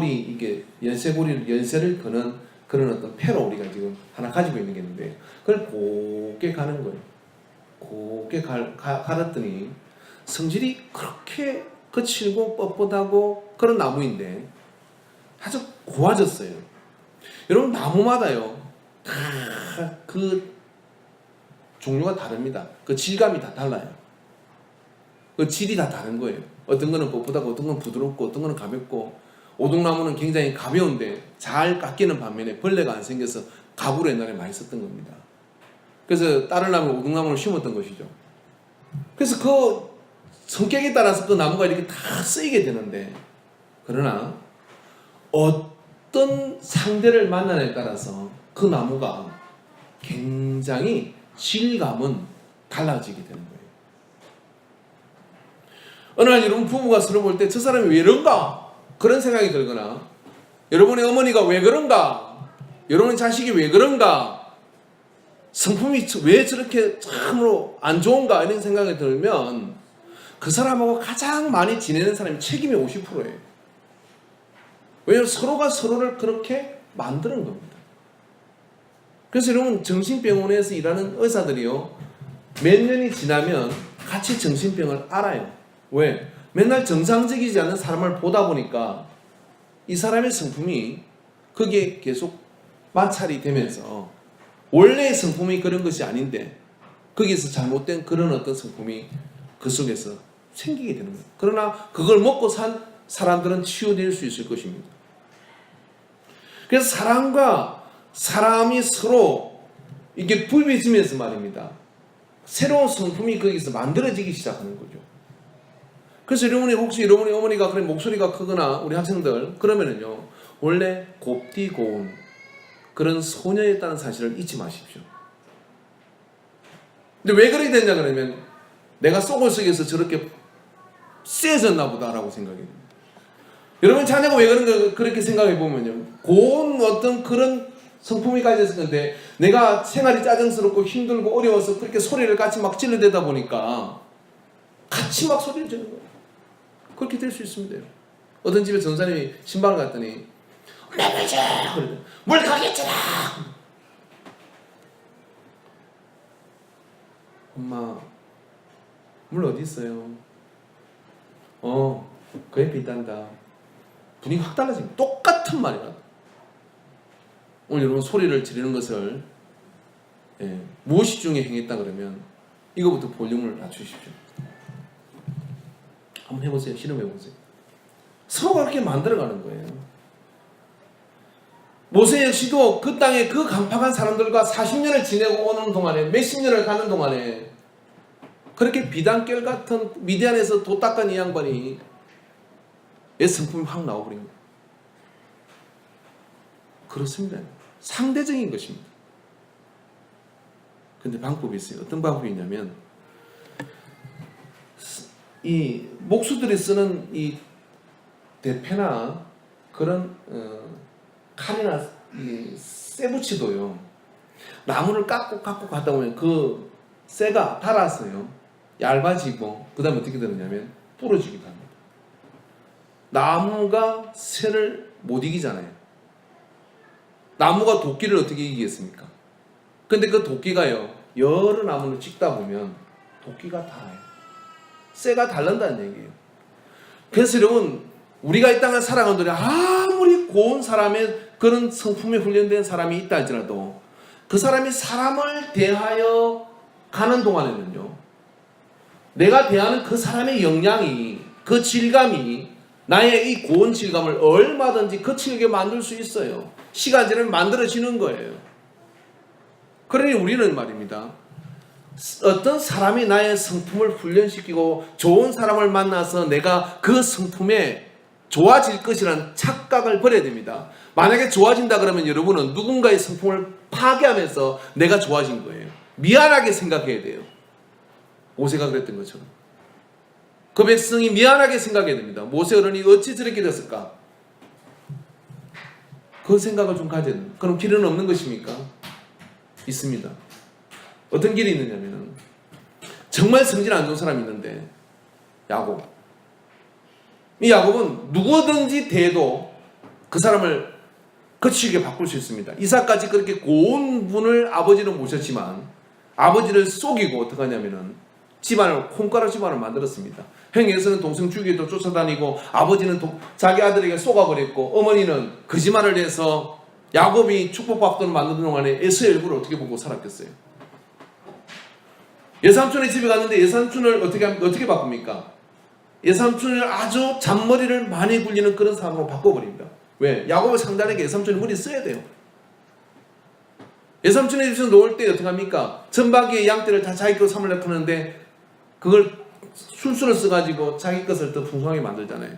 거는 그런 어떤 패로 우리가 지금 하나 가지고 있는 게 있는데 그걸 곱게 가는 거예요. 곱게 갈았더니 성질이 그렇게 거칠고 뻣뻣하고 그런 나무인데 아주 고와졌어요. 여러분 나무마다요 다 그 종류가 다릅니다. 그 질감이 다 달라요. 그 질이 다 다른 거예요. 어떤 거는 뻣뻣하고 어떤 건 부드럽고 어떤 거는 가볍고 오동나무는 굉장히 가벼운데 잘 깎이는 반면에 벌레가 안 생겨서 가구로 옛날에 많이 썼던 겁니다. 그래서 다른 나무를 오동나무를 심었던 것이죠. 그래서 그 성격에 따라서 그 나무가 이렇게 다 쓰이게 되는데 그러나 어떤 상대를 만나냐에 따라서 그 나무가 굉장히 질감은 달라지게 되는 거예요. 어느 날 여러분 부부가 서로 볼 때 저 사람이 왜 이런가? 그런 생각이 들거나 여러분의 어머니가 왜 그런가? 여러분의 자식이 왜 그런가? 성품이 왜 저렇게 참으로 안 좋은가? 이런 생각이 들면 그 사람하고 가장 많이 지내는 사람이 책임이 50%예요. 왜냐하면 서로가 서로를 그렇게 만드는 겁니다. 그래서 여러분 정신병원에서 일하는 의사들이요 몇 년이 지나면 같이 정신병을 알아요. 왜? 맨날 정상적이지 않은 사람을 보다 보니까 이 사람의 성품이 그게 계속 마찰이 되면서 원래의 성품이 그런 것이 아닌데 거기에서 잘못된 그런 어떤 성품이 그 속에서 생기게 되는 거예요. 그러나 그걸 먹고 산 사람들은 치유될 수 있을 것입니다. 그래서 사람과 사람이 서로 이게 부딪히면서 말입니다. 새로운 성품이 거기서 만들어지기 시작하는 거죠. 그래서 혹시 여러분의 어머니가 그런 목소리가 크거나 우리 학생들 그러면은요 원래 곱디 고운 그런 소녀였다는 사실을 잊지 마십시오. 근데 왜 그렇게 됐냐 그러면 내가 속에서 저렇게 세졌나 보다라고 생각이 됩니다. 여러분 자녀가 왜 그런가 그렇게 생각해 보면요 고운 어떤 그런 성품이 가졌을 건데 내가 생활이 짜증스럽고 힘들고 어려워서 그렇게 소리를 같이 막 질러대다 보니까 같이 막 소리를 지르는 거예요. 그렇게 될 수 있습니다. 어떤 집에 전사님이 신방을 갔더니 물 거기 있잖아. 엄마 물 어디 있어요? 그 옆에 있단다. 분위기가 확 달라집니다. 똑같은 말이라. 오늘 여러분 소리를 지르는 것을 무엇이 중에 행했다 그러면 이거부터 볼륨을 낮추십시오. 한번 해보세요. 실험해보세요. 서로가 그렇게 만들어가는 거예요. 모세 역시도 그 땅에 그 강팍한 사람들과 40년을 지내고 오는 동안에, 몇십 년을 가는 동안에 그렇게 비단결 같은 미디안에서 도 닦은 이 양반이 옛 성품이 확 나와버린 거예요. 그렇습니다. 상대적인 것입니다. 근데 방법이 있어요. 어떤 방법이 있냐면 이 목수들이 쓰는 이 대패나 그런 칼이나 이 쇠붙이도요. 나무를 깎고 가다 보면 그 쇠가 닳아서요. 얇아지고 그 다음에 어떻게 되느냐면 부러지기도 합니다. 나무가 쇠를 못 이기잖아요. 나무가 도끼를 어떻게 이기겠습니까? 근데 그 도끼가요. 여러 나무를 찍다 보면 도끼가 닳아요. 쇠가 닳는다는 얘기예요. 그래서 여러분 우리가 이 땅을 살아가는 동안 아무리 고운 사람의 그런 성품에 훈련된 사람이 있다 할지라도 그 사람이 사람을 대하여 가는 동안에는요. 내가 대하는 그 사람의 역량이 그 질감이 나의 이 고운 질감을 얼마든지 거칠게 만들 수 있어요. 시간 지나면 만들어지는 거예요. 그러니 우리는 말입니다. 어떤 사람이 나의 성품을 훈련시키고 좋은 사람을 만나서 내가 그 성품에 좋아질 것이라는 착각을 버려야 됩니다. 만약에 좋아진다 그러면 여러분은 누군가의 성품을 파괴하면서 내가 좋아진 거예요. 미안하게 생각해야 돼요. 모세가 그랬던 것처럼. 그 백성이 미안하게 생각해야 됩니다. 모세 어른이 어찌 저렇게 됐을까? 그 생각을 좀 가져야 됩니다. 그럼 길은 없는 것입니까? 있습니다. 어떤 길이 있느냐면 정말 성질 안 좋은 사람이 있는데 야곱. 이 야곱은 누구든지 대도 그 사람을 거칠게 바꿀 수 있습니다. 이삭까지 그렇게 고운 분을 아버지는 모셨지만 아버지를 속이고 어떻게 하냐면은 집안을 콩가루 집안을 만들었습니다. 형에서는 동생 죽이도 쫓아다니고 아버지는 자기 아들에게 쏘아버렸고 어머니는 거짓말을 해서 야곱이 축복받도록 만드는 동안에 에서의 얼굴을 어떻게 보고 살았겠어요? 예삼촌의 집에 갔는데 예삼촌을 어떻게 바꿉니까? 예삼촌을 아주 잔머리를 많이 굴리는 그런 사람으로 바꿔버립니다. 왜? 야곱을 상대하는 게 예삼촌이 머리 써야 돼요. 예삼촌의 집에서 놓을 때 어떻게 합니까? 전박이의 양떼를 다 자기 것 삼으려 크는데 그걸 술수를 써가지고 자기 것을 더 풍성하게 만들잖아요.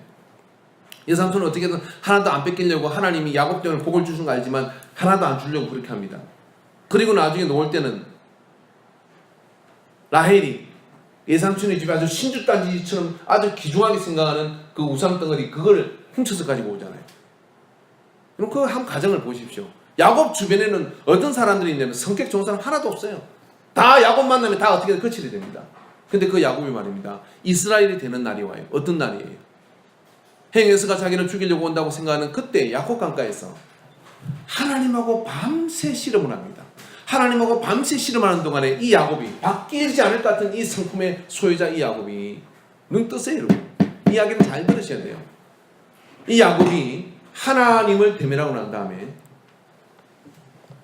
예삼촌은 어떻게든 하나도 안 뺏기려고 하나님이 야곱 때문에 복을 주신 거 알지만 하나도 안 주려고 그렇게 합니다. 그리고 나중에 놓을 때는 라헬이 예삼촌의 집에 아주 신주단지처럼 아주 귀중하게 생각하는 그 우상덩어리 그걸 훔쳐서 가지고 오잖아요. 그럼 그 한 가정을 보십시오. 야곱 주변에는 어떤 사람들이 있냐면 성격 좋은 사람 하나도 없어요. 다 야곱 만나면 다 어떻게든 거칠이 됩니다. 근데 그 야곱이 말입니다. 이스라엘이 되는 날이 와요. 어떤 날이에요? 행에서가 자기를 죽이려고 온다고 생각하는 그때 야곱 강가에서 하나님하고 밤새 씨름을 합니다. 하나님하고 밤새 씨름하는 동안에 이 야곱이 바뀌지 않을 것 같은 이 성품의 소유자 이 야곱이 눈 뜨세요 여러분. 이야기를 잘 들으셔야 돼요. 이 야곱이 하나님을 대면하고 난 다음에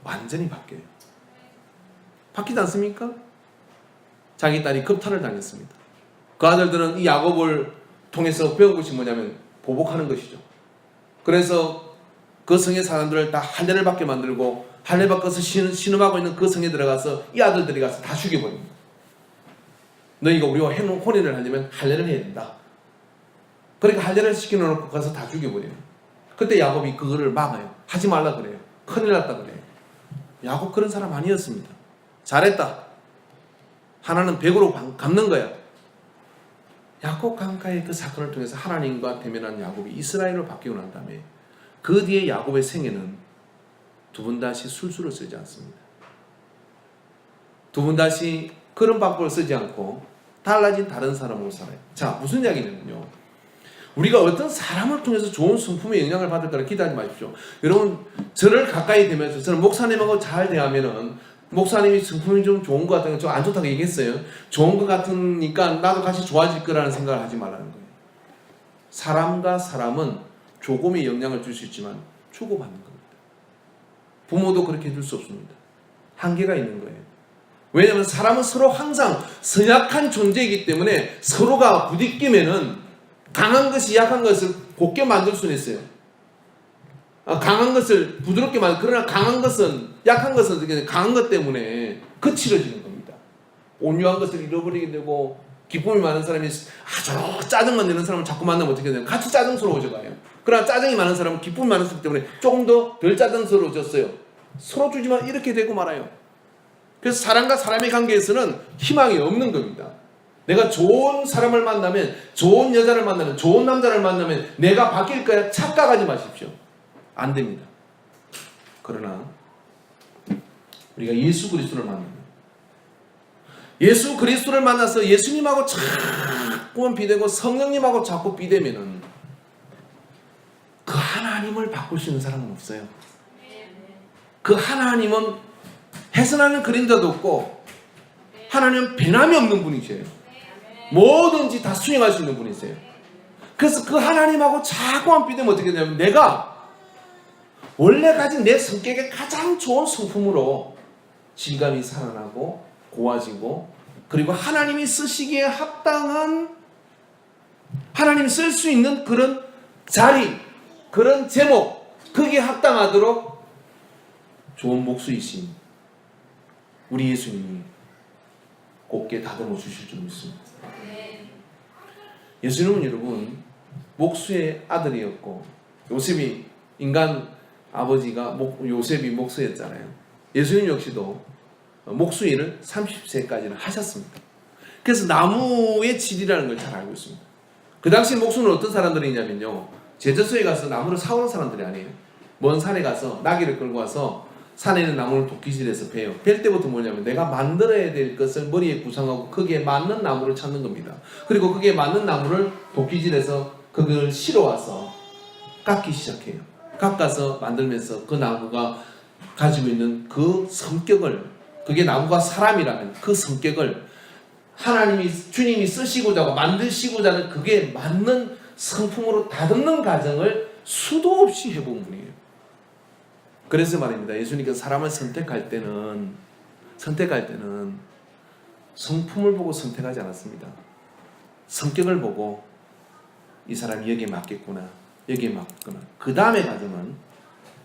완전히 바뀌어요. 바뀌지 않습니까? 자기 딸이 겁탈을 당했습니다. 그 아들들은 이 야곱을 통해서 배운 것이 뭐냐면 보복하는 것이죠. 그래서 그 성의 사람들을 다 할례를 받게 만들고 할례 받고서 신음하고 있는 그 성에 들어가서 이 아들들이 가서 다 죽여버립니다. 너희가 우리와 혼인을 하려면 할례를 해야 된다. 그러니까 할례를 시켜놓고 가서 다 죽여버려요. 그때 야곱이 그거를 막아요. 하지 말라 그래요. 큰일 났다 그래요. 야곱 그런 사람 아니었습니다. 잘했다. 하나는 100으로 갚는 거야. 야곱 강가의 그 사건을 통해서 하나님과 대면한 야곱이 이스라엘로 바뀌고 난 다음에 그 뒤에 야곱의 생애는 두 번 다시 술수를 쓰지 않습니다. 두 번 다시 그런 방법을 쓰지 않고 달라진 다른 사람으로 살아요. 자, 무슨 이야기냐면요. 우리가 어떤 사람을 통해서 좋은 성품의 영향을 받을 거라 기대하지 마십시오. 여러분, 저를 가까이 대면서 저는 목사님하고 잘 대하면은 목사님이 성품이 좀 좋은 것 같은 거 좀 안 좋다고 얘기했어요. 좋은 것 같으니까 나도 같이 좋아질 거라는 생각을 하지 말라는 거예요. 사람과 사람은 조금의 영향을 줄 수 있지만 주고받는 겁니다. 부모도 그렇게 해줄 수 없습니다. 한계가 있는 거예요. 왜냐하면 사람은 서로 항상 선약한 존재이기 때문에 서로가 부딪히면은 강한 것이 약한 것을 곱게 만들 수는 있어요. 강한 것을 부드럽게 그러나 강한 것은 약한 것은 강한 것 때문에 거칠어지는 겁니다. 온유한 것을 잃어버리게 되고 기쁨이 많은 사람이 아주 짜증만 내는 사람을 자꾸 만나면 어떻게 돼요? 같이 짜증스러워져 가요. 그러나 짜증이 많은 사람은 기쁨이 많은 사람 때문에 조금 더 덜 짜증스러워졌어요. 서로 주지만 이렇게 되고 말아요. 그래서 사람과 사람의 관계에서는 희망이 없는 겁니다. 내가 좋은 사람을 만나면, 좋은 여자를 만나면, 좋은 남자를 만나면 내가 바뀔 거야 착각하지 마십시오. 안 됩니다. 그러나 우리가 예수 그리스도를 만나면, 예수 그리스도를 만나서 예수님하고 자꾸만 비대고 성령님하고 자꾸 비대면은 그 하나님을 바꿀 수 있는 사람은 없어요. 그 하나님은 해선하는 그림자도 없고 하나님은 변함이 없는 분이세요. 뭐든지 다 수행할 수 있는 분이세요. 그래서 그 하나님하고 자꾸만 비대면 어떻게 되냐면 내가 원래 가진 내 성격의 가장 좋은 성품으로 질감이 살아나고 고와지고, 그리고 하나님이 쓰시기에 합당한, 하나님이 쓸 수 있는 그런 자리, 그런 제목, 거기에 합당하도록 좋은 목수이신 우리 예수님이 곱게 다듬어 주실 줄 믿습니다. 예수님은 여러분 목수의 아들이었고, 요셉이 인간 아버지가 요셉이 목수였잖아요. 예수님 역시도 목수 일을 30세까지는 하셨습니다. 그래서 나무의 질이라는 걸 잘 알고 있습니다. 그 당시 목수는 어떤 사람들이냐면요, 제자소에 가서 나무를 사오는 사람들이 아니에요. 먼 산에 가서 나귀를 끌고 와서 산에 있는 나무를 도끼질해서 베요. 벨 때부터 뭐냐면 내가 만들어야 될 것을 머리에 구상하고 거기에 맞는 나무를 찾는 겁니다. 그리고 거기에 맞는 나무를 도끼질해서 그걸 실어와서 깎기 시작해요. 깎아서 만들면서 그 나무가 가지고 있는 그 성격을, 그게 나무가 사람이라면 그 성격을 하나님이, 주님이 쓰시고자 하고 만드시고자 하는 그게 맞는 성품으로 다듬는 과정을 수도 없이 해본 분이에요. 그래서 말입니다. 예수님께서 사람을 선택할 때는 성품을 보고 선택하지 않았습니다. 성격을 보고 이 사람이 여기에 맞겠구나, 여기에 맞구나. 그 다음에 과정은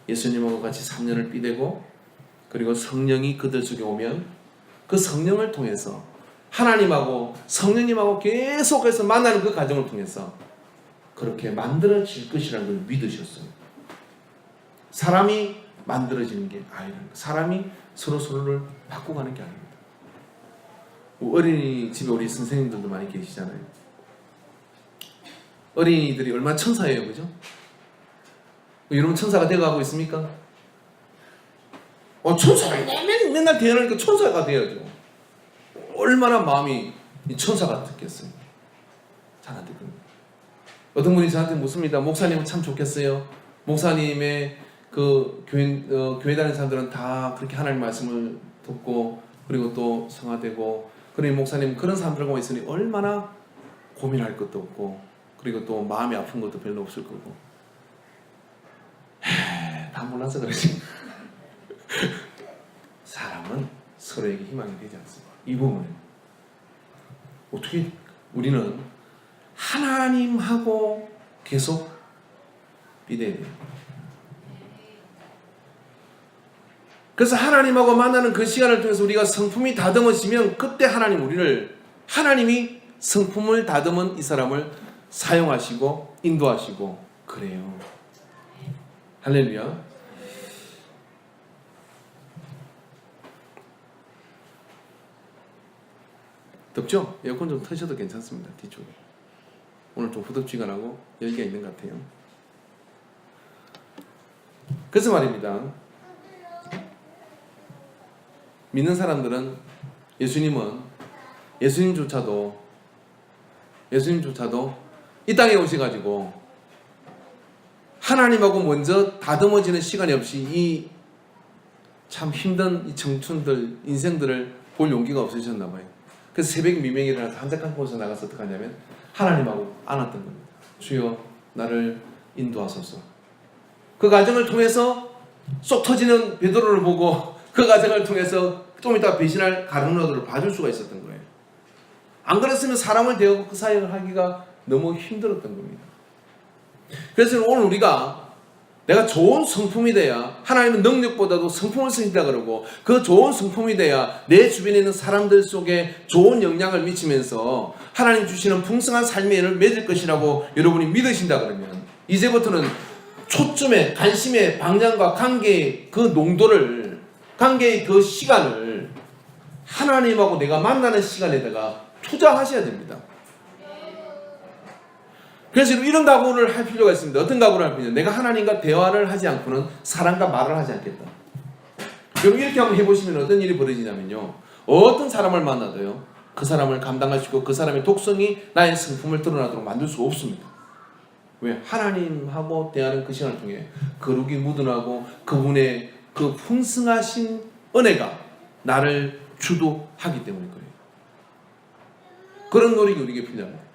예수님하고 같이 3년을 삐대고, 그리고 성령이 그들 속에 오면 그 성령을 통해서 하나님하고 성령님하고 계속해서 만나는 그 과정을 통해서 그렇게 만들어질 것이라는 걸 믿으셨어요. 사람이 만들어지는 게 아니라는 거. 사람이 서로를 바꿔가는 게 아닙니다. 어린이집에 우리 선생님들도 많이 계시잖아요. 어린이들이 얼마나 천사예요, 그죠? 여러분 천사가 되어가고 있습니까? 천사가 맨날 대하니까 천사가 돼야죠. 얼마나 마음이 천사가 됐겠어요. 잘 안 됐거든요. 어떤 분이 저한테 묻습니다. 목사님은 참 좋겠어요. 목사님의 그 교회 다니는 사람들은 다 그렇게 하나님 말씀을 듣고, 그리고 또 성화되고, 그러니 목사님 그런 사람들하고 있으니 얼마나 고민할 것도 없고, 그리고 또 마음이 아픈 것도 별로 없을 거고. 다 몰라서 그러지. 사람은 서로에게 희망이 되지 않습니다. 이 부분은 어떻게 우리는 하나님하고 계속 비대해야 돼요. 그래서 하나님하고 만나는 그 시간을 통해서 우리가 성품이 다듬어지면 그때 하나님이 성품을 다듬은 이 사람을 사용하시고 인도하시고 그래요. 할렐루야. 덥죠? 에어컨 좀 트셔도 괜찮습니다. 뒤쪽에. 오늘 좀 후덥지근하고 열기가 있는 것 같아요. 그래서 말입니다. 믿는 사람들은 예수님조차도 이 땅에 오셔가지고 하나님하고 먼저 다듬어지는 시간이 없이 이 참 힘든 이 청춘들 인생들을 볼 용기가 없으셨나 봐요. 그래서 새벽 미명에 일어나서 한적한 곳에 나가서 어떻게 하냐면 하나님하고 안았던 겁니다. 주여 나를 인도하소서. 그 과정을 통해서 쏙 터지는 베드로를 보고 그 과정을 통해서 좀 이따 배신할 가룟로드를 봐줄 수가 있었던 거예요. 안 그랬으면 사람을 대하고 그 사역을 하기가 너무 힘들었던 겁니다. 그래서 오늘 우리가 내가 좋은 성품이 돼야, 하나님은 능력보다도 성품을 쓰신다 그러고, 그 좋은 성품이 돼야 내 주변에 있는 사람들 속에 좋은 영향을 미치면서 하나님 주시는 풍성한 삶의 은혜를 맺을 것이라고 여러분이 믿으신다 그러면, 이제부터는 초점의 관심의 방향과 관계의 그 농도를, 관계의 그 시간을 하나님하고 내가 만나는 시간에다가 투자하셔야 됩니다. 그래서 이런 각오를 할 필요가 있습니다. 어떤 각오를 할 필요냐? 내가 하나님과 대화를 하지 않고는 사람과 말을 하지 않겠다. 여러분 이렇게 한번 해보시면 어떤 일이 벌어지냐면요, 어떤 사람을 만나도요 그 사람을 감당하시고 그 사람의 독성이 나의 성품을 드러나도록 만들 수 없습니다. 왜? 하나님하고 대하는 그 시간을 통해 거룩이 묻어나고 그분의 그 풍성하신 은혜가 나를 주도하기 때문일 거예요. 그런 노력이 우리에게 필요합니다.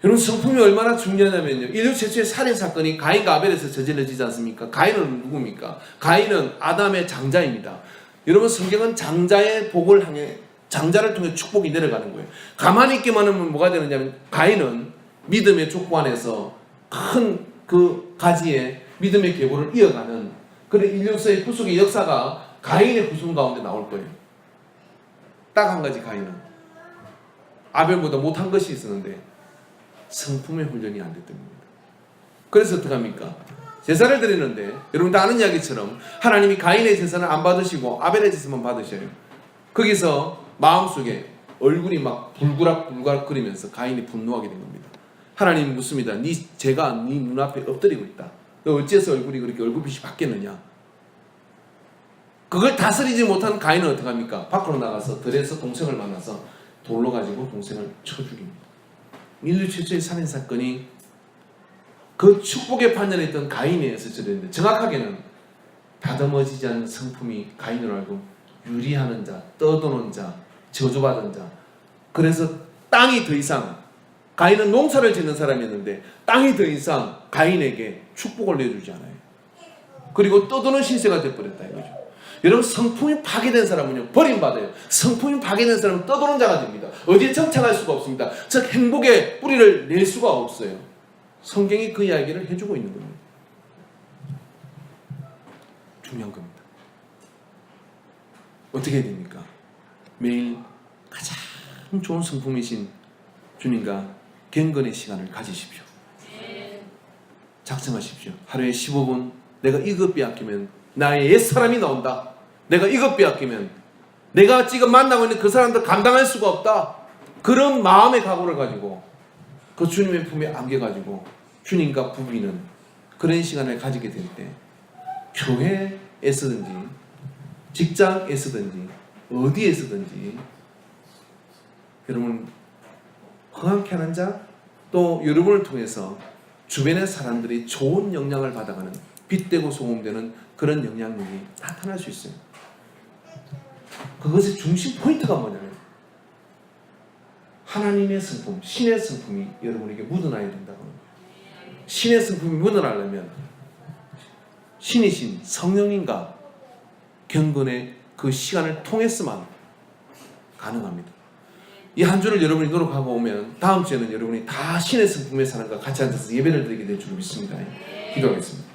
여러분 성품이 얼마나 중요하냐면요, 인류 최초의 살인사건이 가인과 아벨에서 저질러지지 않습니까? 가인은 누굽니까? 가인은 아담의 장자입니다. 여러분 성경은 장자의 복을 향해, 장자를 통해 축복이 내려가는 거예요. 가만히 있기만 하면 뭐가 되느냐면, 가인은 믿음의 족보 안에서 큰 그 가지에 믿음의 계보를 이어가는 그런 인류사의 후속의 역사가 가인의 후손 가운데 나올 거예요. 딱 한 가지, 가인은 아벨보다 못한 것이 있었는데 성품의 훈련이 안 됐던 겁니다. 그래서 어떡합니까? 제사를 드리는데 여러분 다 아는 이야기처럼 하나님이 가인의 제사는 안 받으시고 아벨의 제사만 받으셔요. 거기서 마음속에 얼굴이 막 불그락 거리면서 가인이 분노하게 된 겁니다. 하나님이 묻습니다. 제가 네 눈앞에 엎드리고 있다. 너 어째서 얼굴이 그렇게 얼굴빛이 바뀌었느냐? 그걸 다스리지 못한 가인은 어떡합니까? 밖으로 나가서 들에서 동생을 만나서 돌로 가지고 동생을 쳐 죽입니다. 인류 최초의 살인사건이 그 축복의 판전에 있던 가인에 의해서 저랬는데, 정확하게는 다듬어지지 않는 성품이 가인으로 알고 유리하는 자, 떠도는 자, 저주받은 자. 그래서 땅이 더 이상, 가인은 농사를 짓는 사람이었는데 땅이 더 이상 가인에게 축복을 내주지 않아요. 그리고 떠도는 신세가 되어버렸다 이거죠. 여러분 성품이 파괴된 사람은요 버림받아요. 성품이 파괴된 사람은 떠도는 자가 됩니다. 어디에 정착할 수가 없습니다. 즉 행복의 뿌리를 낼 수가 없어요. 성경이 그 이야기를 해주고 있는 겁니다. 중요한 겁니다. 어떻게 해야 됩니까? 매일 가장 좋은 성품이신 주님과 경건의 시간을 가지십시오. 작정하십시오. 하루에 15분 내가 이것 빼앗기면 나의 옛사람이 나온다. 내가 이것 빼앗기면 내가 지금 만나고 있는 그 사람들 감당할 수가 없다. 그런 마음의 각오를 가지고 그 주님의 품에 안겨가지고 주님과 부비는 그런 시간을 가지게 될 때, 교회에서든지 직장에서든지 어디에서든지 여러분 흥황케 하는 자, 또 여러분을 통해서 주변의 사람들이 좋은 영향을 받아가는 빛되고 소금되는 그런 영향력이 나타날 수 있어요. 그것의 중심 포인트가 뭐냐면 하나님의 성품, 신의 성품이 여러분에게 묻어나야 된다고 합니다. 신의 성품이 묻어나려면 신이신 성령님과 경건의 그 시간을 통해서만 가능합니다. 이 한 주를 여러분이 노력하고 오면 다음 주에는 여러분이 다 신의 성품의 사람과 같이 앉아서 예배를 드리게 될 줄 믿습니다. 기도하겠습니다.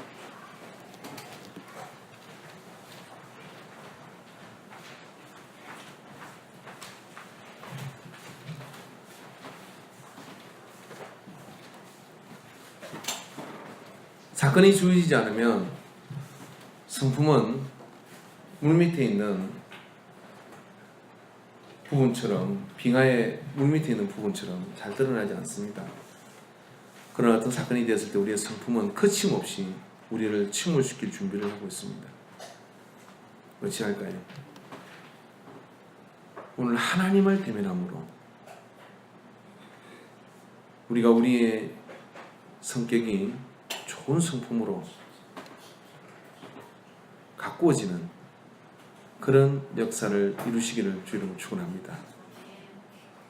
사건이 주어지지 않으면 성품은 물 밑에 있는 부분처럼, 빙하의 물 밑에 있는 부분처럼 잘 드러나지 않습니다. 그러나 어떤 사건이 되었을 때 우리의 성품은 거침없이 우리를 침몰시킬 준비를 하고 있습니다. 어찌할까요? 오늘 하나님을 대면함으로 우리가 우리의 성격이 좋은 성품으로 가꾸어지는 그런 역사를 이루시기를 주님으로 축원합니다.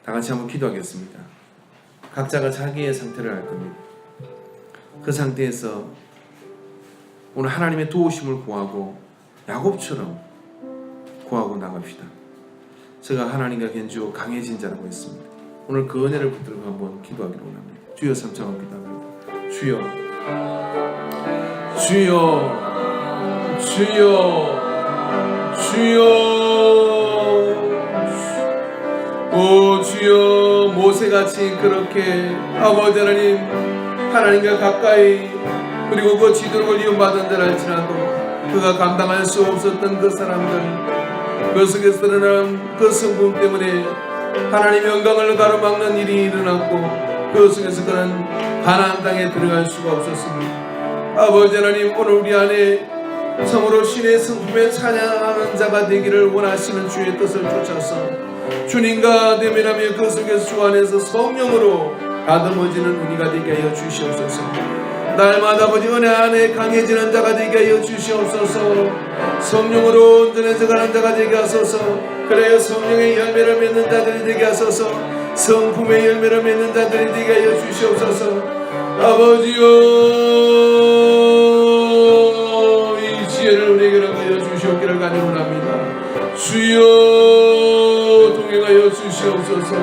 다 같이 한번 기도하겠습니다. 각자가 자기의 상태를 알 겁니다. 그 상태에서 오늘 하나님의 도우심을 구하고 야곱처럼 구하고 나갑시다. 제가 하나님과 견주어 강해진 자라고 했습니다. 오늘 그 은혜를 붙들고 한번 기도하기를 원합니다. 주여 삼창한 기도합니다. 주여, 주여, 주여, 주여. 오 주여, 모세같이 그렇게 아버지 하나님, 하나님과 가까이, 그리고 그 지도를 이용받은 자라 할지라도 그가 감당할 수 없었던 그 사람들, 그 속에서 드러난 그 성품 때문에 하나님의 영광을 가로막는 일이 일어났고 그 속에서 그는 가나안 땅에 들어갈 수가 없었습니다. 아버지 하나님, 오늘 우리 안에 참으로 신의 성품에 찬양하는 자가 되기를 원하시는 주의 뜻을 쫓아서 주님과 대면하며 그 속에서 주 안에서 성령으로 다듬어지는 우리가 되게 하여 주시옵소서. 날마다 아버지 은혜 안에 강해지는 자가 되게 하여 주시옵소서. 성령으로 온전해져 가는 자가 되게 하소서. 그래야 성령의 열매를 맺는 자들이 되게 하소서. 성품의 열매를 맺는 자들이 되게 하여 주시옵소서. 아버지여, 이 지혜를 우리에게 하여 주시옵기를 간구합니다. 주여, 동행하여 주시옵소서.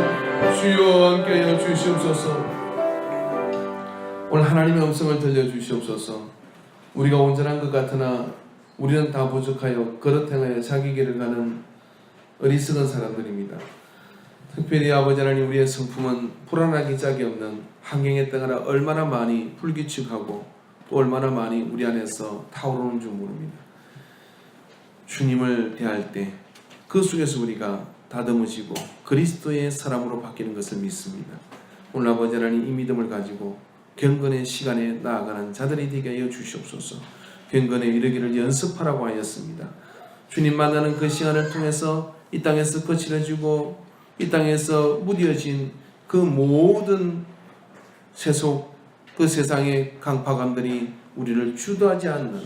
주여, 함께하여 주시옵소서. 오늘 하나님의 음성을 들려주시옵소서. 우리가 온전한 것 같으나 우리는 다 부족하여 그릇 행하여 자기 길을 가는 어리석은 사람들입니다. 특별히 아버지 하나님, 우리의 성품은 불안하기 짝이 없는 환경에 따라 얼마나 많이 불규칙하고 또 얼마나 많이 우리 안에서 타오르는 줄 모릅니다. 주님을 대할 때 그 속에서 우리가 다듬어지고 그리스도의 사람으로 바뀌는 것을 믿습니다. 오늘 아버지 하나님, 이 믿음을 가지고 경건의 시간에 나아가는 자들이 되게 하여 주시옵소서. 경건에 이르기를 연습하라고 하였습니다. 주님 만나는 그 시간을 통해서 이 땅에서 거칠어지고 이 땅에서 무뎌진 그 모든 세속, 그 세상의 강파감들이 우리를 주도하지 않는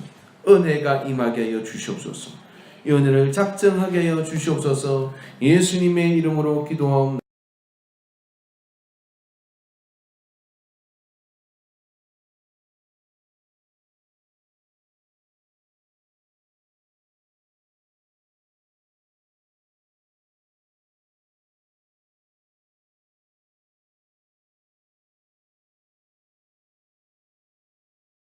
은혜가 임하게 하여 주시옵소서. 이 은혜를 작정하게 하여 주시옵소서. 예수님의 이름으로 기도하옵나이다.